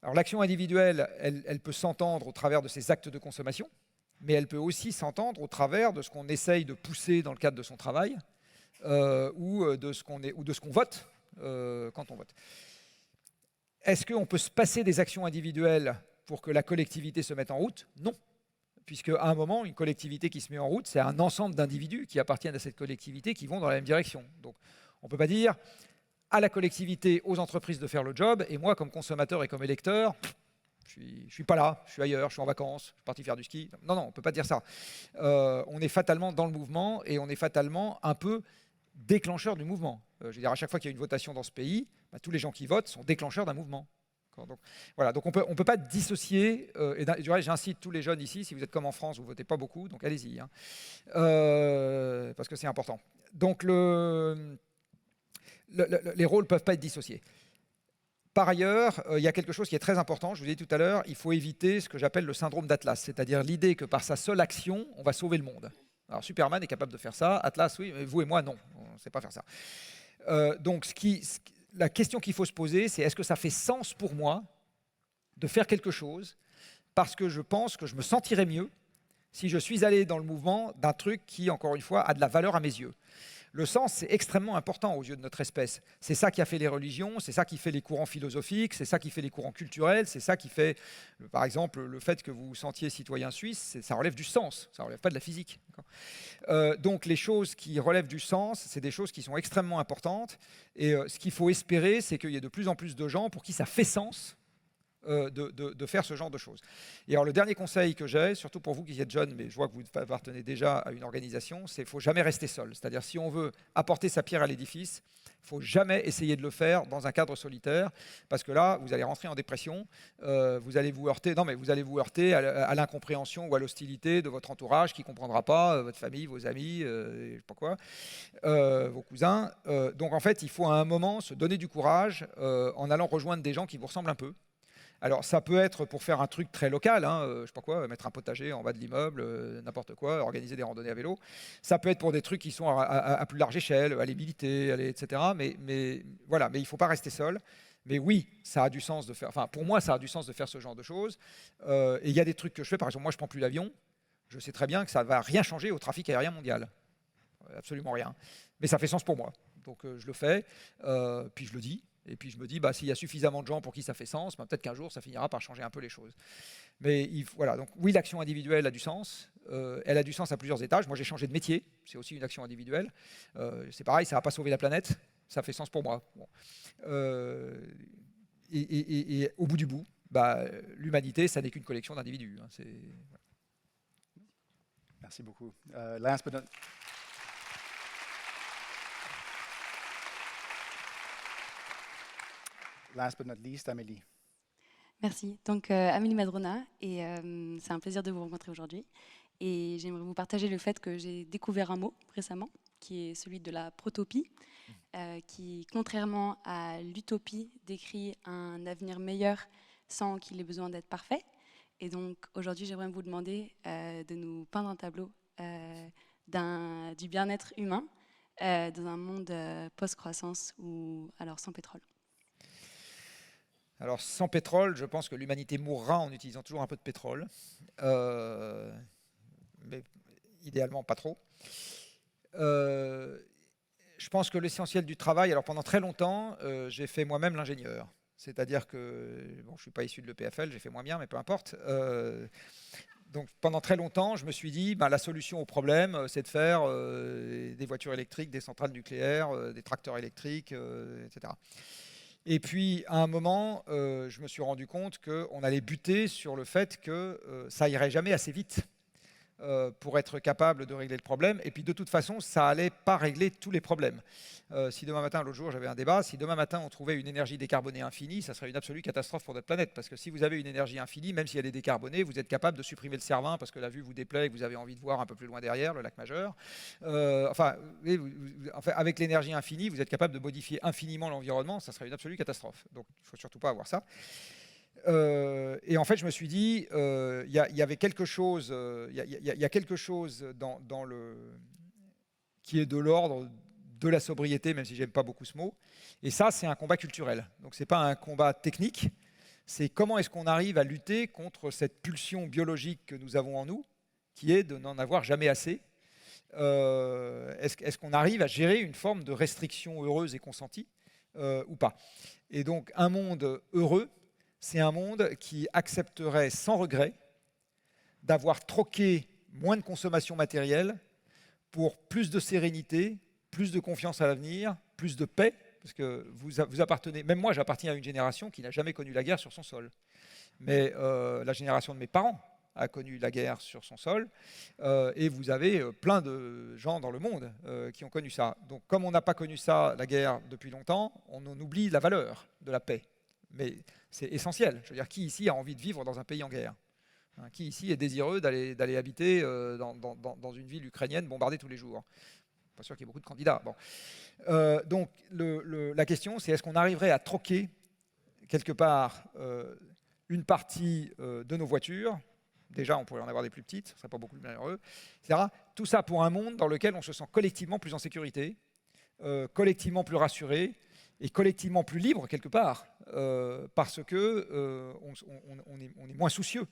Alors l'action individuelle, elle peut s'entendre au travers de ces actes de consommation, mais elle peut aussi s'entendre au travers de ce qu'on essaye de pousser dans le cadre de son travail ou de ce qu'on vote quand on vote. Est-ce qu'on peut se passer des actions individuelles pour que la collectivité se mette en route? Non. Puisque à un moment, une collectivité qui se met en route, c'est un ensemble d'individus qui appartiennent à cette collectivité qui vont dans la même direction. Donc on ne peut pas dire à la collectivité, aux entreprises de faire le job, et moi, comme consommateur et comme électeur, je ne suis pas là, je suis ailleurs, je suis en vacances, je suis parti faire du ski. Non, on ne peut pas dire ça. On est fatalement dans le mouvement et on est fatalement un peu déclencheur du mouvement. Je veux dire, à chaque fois qu'il y a une votation dans ce pays, tous les gens qui votent sont déclencheurs d'un mouvement. Donc, voilà, donc on peut pas dissocier, et j'incite tous les jeunes ici, si vous êtes comme en France, vous ne votez pas beaucoup, donc allez-y, hein, parce que c'est important. Donc les rôles ne peuvent pas être dissociés. Par ailleurs, il y a quelque chose qui est très important, je vous l'ai dit tout à l'heure, il faut éviter ce que j'appelle le syndrome d'Atlas, c'est-à-dire l'idée que par sa seule action, on va sauver le monde. Alors Superman est capable de faire ça, Atlas, oui, mais vous et moi, non, on ne sait pas faire ça. Donc la question qu'il faut se poser, c'est est-ce que ça fait sens pour moi de faire quelque chose parce que je pense que je me sentirais mieux si je suis allé dans le mouvement d'un truc qui, encore une fois, a de la valeur à mes yeux. Le sens, c'est extrêmement important aux yeux de notre espèce. C'est ça qui a fait les religions, c'est ça qui fait les courants philosophiques, c'est ça qui fait les courants culturels, c'est ça qui fait, par exemple, le fait que vous vous sentiez citoyen suisse, ça relève du sens, ça ne relève pas de la physique. Donc les choses qui relèvent du sens, c'est des choses qui sont extrêmement importantes. Et ce qu'il faut espérer, c'est qu'il y ait de plus en plus de gens pour qui ça fait sens de faire ce genre de choses. Et alors le dernier conseil que j'ai, surtout pour vous qui êtes jeunes, mais je vois que vous appartenez déjà à une organisation, c'est qu'il ne faut jamais rester seul. C'est-à-dire si on veut apporter sa pierre à l'édifice, il ne faut jamais essayer de le faire dans un cadre solitaire, parce que là, vous allez rentrer en dépression, vous allez vous heurter à l'incompréhension ou à l'hostilité de votre entourage qui ne comprendra pas, votre famille, vos amis, je ne sais pas quoi, vos cousins. Donc en fait, il faut à un moment se donner du courage en allant rejoindre des gens qui vous ressemblent un peu. Alors, ça peut être pour faire un truc très local, je ne sais pas quoi, mettre un potager en bas de l'immeuble, n'importe quoi, organiser des randonnées à vélo. Ça peut être pour des trucs qui sont à plus large échelle, aller militer, etc. Mais voilà, mais il ne faut pas rester seul. Mais oui, ça a du sens de faire. Enfin, pour moi, ça a du sens de faire ce genre de choses. Et il y a des trucs que je fais. Par exemple, moi, je ne prends plus l'avion. Je sais très bien que ça ne va rien changer au trafic aérien mondial. Absolument rien. Mais ça fait sens pour moi. Donc, je le fais. Puis je le dis. Et puis je me dis, bah, s'il y a suffisamment de gens pour qui ça fait sens, bah, peut-être qu'un jour, ça finira par changer un peu les choses. Mais voilà, donc oui, l'action individuelle a du sens. Elle a du sens à plusieurs étages. Moi, j'ai changé de métier. C'est aussi une action individuelle. C'est pareil, ça n'a pas sauvé la planète. Ça fait sens pour moi. Bon. Et au bout du bout, bah, l'humanité, ça n'est qu'une collection d'individus. Hein. Merci beaucoup. Last but not least, Amélie. Merci. Donc, Amélie Madrona, et c'est un plaisir de vous rencontrer aujourd'hui. Et j'aimerais vous partager le fait que j'ai découvert un mot récemment, qui est celui de la protopie, qui, contrairement à l'utopie, décrit un avenir meilleur sans qu'il ait besoin d'être parfait. Et donc, aujourd'hui, j'aimerais vous demander de nous peindre un tableau du bien-être humain dans un monde post-croissance ou alors sans pétrole. Alors, sans pétrole, je pense que l'humanité mourra en utilisant toujours un peu de pétrole. Mais idéalement, pas trop. Je pense que l'essentiel du travail, alors pendant très longtemps, j'ai fait moi-même l'ingénieur. C'est-à-dire que, bon, je ne suis pas issu de l'EPFL, j'ai fait moins bien, mais peu importe. Donc pendant très longtemps, je me suis dit, la solution au problème, c'est de faire des voitures électriques, des centrales nucléaires, des tracteurs électriques, etc. Et puis, à un moment, je me suis rendu compte qu'on allait buter sur le fait que ça irait jamais assez vite pour être capable de régler le problème. Et puis, de toute façon, ça n'allait pas régler tous les problèmes. Si demain matin, l'autre jour, j'avais un débat, si demain matin, on trouvait une énergie décarbonée infinie, ça serait une absolue catastrophe pour notre planète. Parce que si vous avez une énergie infinie, même si elle est décarbonée, vous êtes capable de supprimer le Cervin parce que la vue vous déplaît et que vous avez envie de voir un peu plus loin derrière, le lac Majeur. Avec l'énergie infinie, vous êtes capable de modifier infiniment l'environnement, ça serait une absolue catastrophe. Donc, il ne faut surtout pas avoir ça. Et en fait, je me suis dit, il y avait quelque chose, il y a quelque chose dans qui est de l'ordre de la sobriété, même si j'aime pas beaucoup ce mot. Et ça, c'est un combat culturel. Donc, c'est pas un combat technique. C'est comment est-ce qu'on arrive à lutter contre cette pulsion biologique que nous avons en nous, qui est de n'en avoir jamais assez. Est-ce qu'on arrive à gérer une forme de restriction heureuse et consentie ou pas? Et donc, un monde heureux, c'est un monde qui accepterait sans regret d'avoir troqué moins de consommation matérielle pour plus de sérénité, plus de confiance à l'avenir, plus de paix, parce que vous appartenez, même moi j'appartiens à une génération qui n'a jamais connu la guerre sur son sol. Mais la génération de mes parents a connu la guerre sur son sol, et vous avez plein de gens dans le monde qui ont connu ça. Donc comme on n'a pas connu ça, la guerre, depuis longtemps, on en oublie la valeur de la paix. Mais c'est essentiel. Je veux dire, qui ici a envie de vivre dans un pays en guerre? Qui ici est désireux d'aller habiter dans une ville ukrainienne bombardée tous les jours? Pas sûr qu'il y ait beaucoup de candidats. Bon. Donc la question, c'est est-ce qu'on arriverait à troquer quelque part une partie de nos voitures? Déjà, on pourrait en avoir des plus petites, ce serait pas beaucoup plus malheureux, etc. Tout ça pour un monde dans lequel on se sent collectivement plus en sécurité, collectivement plus rassuré, et collectivement plus libre quelque part, parce que on est moins soucieux.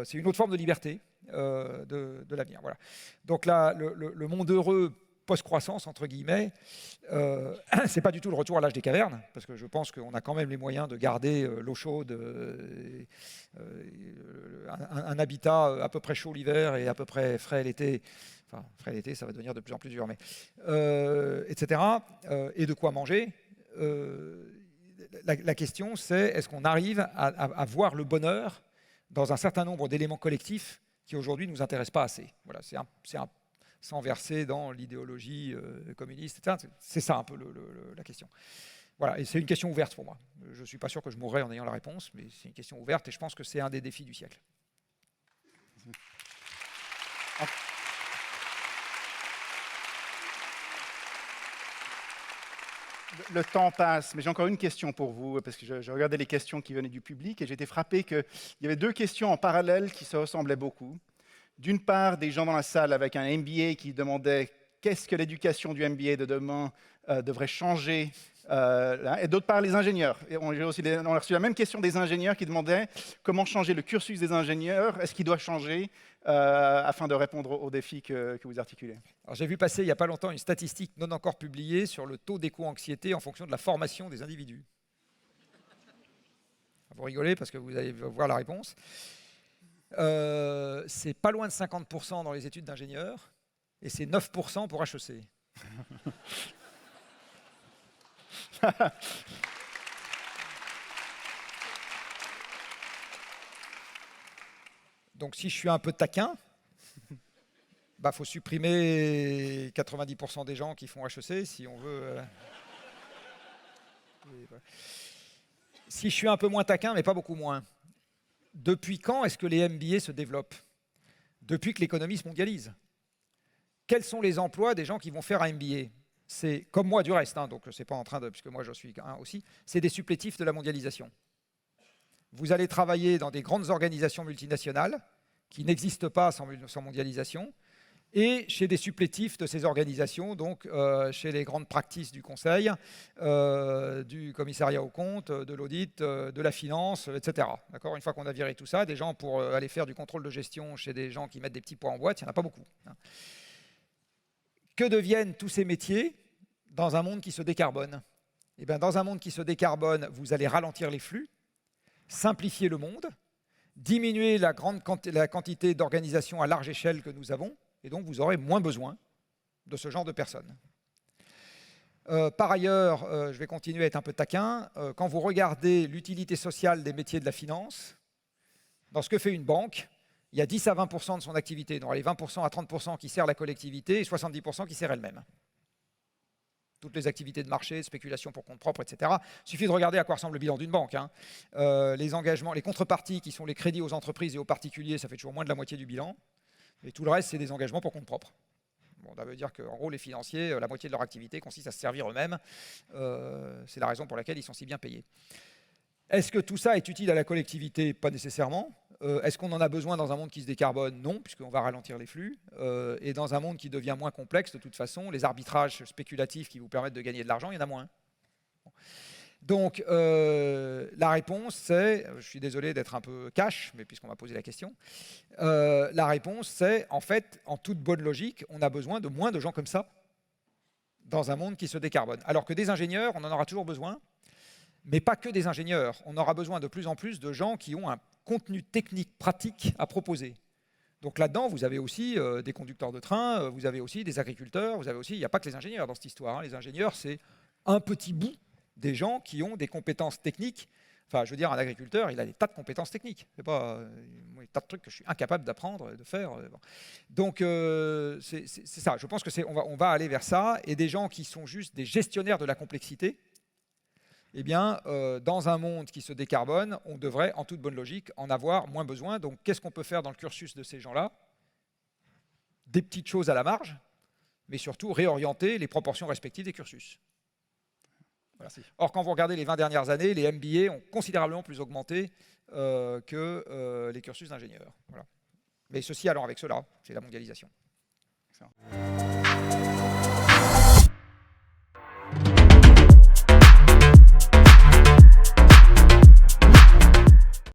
C'est une autre forme de liberté de l'avenir. Voilà. Donc là, le monde heureux post-croissance, entre guillemets, c'est pas du tout le retour à l'âge des cavernes, parce que je pense qu'on a quand même les moyens de garder l'eau chaude, un habitat à peu près chaud l'hiver et à peu près frais l'été. Enfin, frais l'été, ça va devenir de plus en plus dur, mais etc. Et de quoi manger. La question, c'est est-ce qu'on arrive à voir le bonheur dans un certain nombre d'éléments collectifs qui aujourd'hui ne nous intéressent pas assez. Voilà, sans verser dans l'idéologie communiste, etc. C'est ça un peu la question. Voilà, et c'est une question ouverte pour moi. Je ne suis pas sûr que je mourrai en ayant la réponse, mais c'est une question ouverte et je pense que c'est un des défis du siècle. Le temps passe, mais j'ai encore une question pour vous, parce que je regardais les questions qui venaient du public et j'ai été frappé qu'il y avait deux questions en parallèle qui se ressemblaient beaucoup. D'une part, des gens dans la salle avec un MBA qui demandaient qu'est-ce que l'éducation du MBA de demain devrait changer Et d'autre part, les ingénieurs. Et on a reçu la même question des ingénieurs qui demandaient comment changer le cursus des ingénieurs. Est-ce qu'il doit changer afin de répondre aux défis que vous articulez? Alors, j'ai vu passer il n'y a pas longtemps une statistique non encore publiée sur le taux d'éco-anxiété en fonction de la formation des individus. Vous rigolez parce que vous allez voir la réponse. C'est pas loin de 50% dans les études d'ingénieurs et c'est 9% pour HEC. Donc si je suis un peu taquin, bah, faut supprimer 90% des gens qui font HEC si on veut. Si je suis un peu moins taquin, mais pas beaucoup moins, depuis quand est-ce que les MBA se développent? Depuis que l'économie se mondialise. Quels sont les emplois des gens qui vont faire un MBA? C'est comme moi du reste, hein, donc c'est pas en train de, puisque moi je suis un aussi, c'est des supplétifs de la mondialisation. Vous allez travailler dans des grandes organisations multinationales qui n'existent pas sans mondialisation, et chez des supplétifs de ces organisations, donc chez les grandes practices du conseil, du commissariat aux comptes, de l'audit, de la finance, etc. D'accord ? Une fois qu'on a viré tout ça, des gens pour aller faire du contrôle de gestion chez des gens qui mettent des petits pois en boîte, il n'y en a pas beaucoup. Que deviennent tous ces métiers dans un monde qui se décarbone? Eh bien, dans un monde qui se décarbone, vous allez ralentir les flux, simplifier le monde, diminuer la quantité d'organisations à large échelle que nous avons, et donc vous aurez moins besoin de ce genre de personnes. Par ailleurs, je vais continuer à être un peu taquin, quand vous regardez l'utilité sociale des métiers de la finance, dans ce que fait une banque, il y a 10 à 20% de son activité, dans les 20% à 30% qui sert la collectivité et 70% qui sert elle-même. Toutes les activités de marché, spéculation pour compte propre, etc. Il suffit de regarder à quoi ressemble le bilan d'une banque. Hein. Les engagements, les contreparties qui sont les crédits aux entreprises et aux particuliers, ça fait toujours moins de la moitié du bilan. Et tout le reste, c'est des engagements pour compte propre. Bon, ça veut dire qu'en gros, les financiers, la moitié de leur activité consiste à se servir eux-mêmes. C'est la raison pour laquelle ils sont si bien payés. Est-ce que tout ça est utile à la collectivité? Pas nécessairement. Est-ce qu'on en a besoin dans un monde qui se décarbone? Non, puisqu'on va ralentir les flux. Et dans un monde qui devient moins complexe, de toute façon, les arbitrages spéculatifs qui vous permettent de gagner de l'argent, il y en a moins. Donc, la réponse, c'est, je suis désolé d'être un peu cash, mais puisqu'on m'a posé la question, la réponse, c'est, en fait, en toute bonne logique, on a besoin de moins de gens comme ça dans un monde qui se décarbone. Alors que des ingénieurs, on en aura toujours besoin, mais pas que des ingénieurs. On aura besoin de plus en plus de gens qui ont un contenu technique pratique à proposer. Donc là-dedans, vous avez aussi des conducteurs de train, vous avez aussi des agriculteurs, vous avez aussi, il n'y a pas que les ingénieurs dans cette histoire. Hein. Les ingénieurs, c'est un petit bout des gens qui ont des compétences techniques. Enfin, je veux dire, un agriculteur, il a des tas de compétences techniques. C'est pas des tas de trucs que je suis incapable d'apprendre, de faire. Donc, c'est ça. Je pense que on va aller vers ça. Et des gens qui sont juste des gestionnaires de la complexité, eh bien, dans un monde qui se décarbone, on devrait, en toute bonne logique, en avoir moins besoin. Donc, qu'est-ce qu'on peut faire dans le cursus de ces gens-là? Des petites choses à la marge, mais surtout réorienter les proportions respectives des cursus. Voilà. Or, quand vous regardez les 20 dernières années, les MBA ont considérablement plus augmenté que les cursus d'ingénieurs. Voilà. Mais ceci allant avec cela, c'est la mondialisation. Excellent.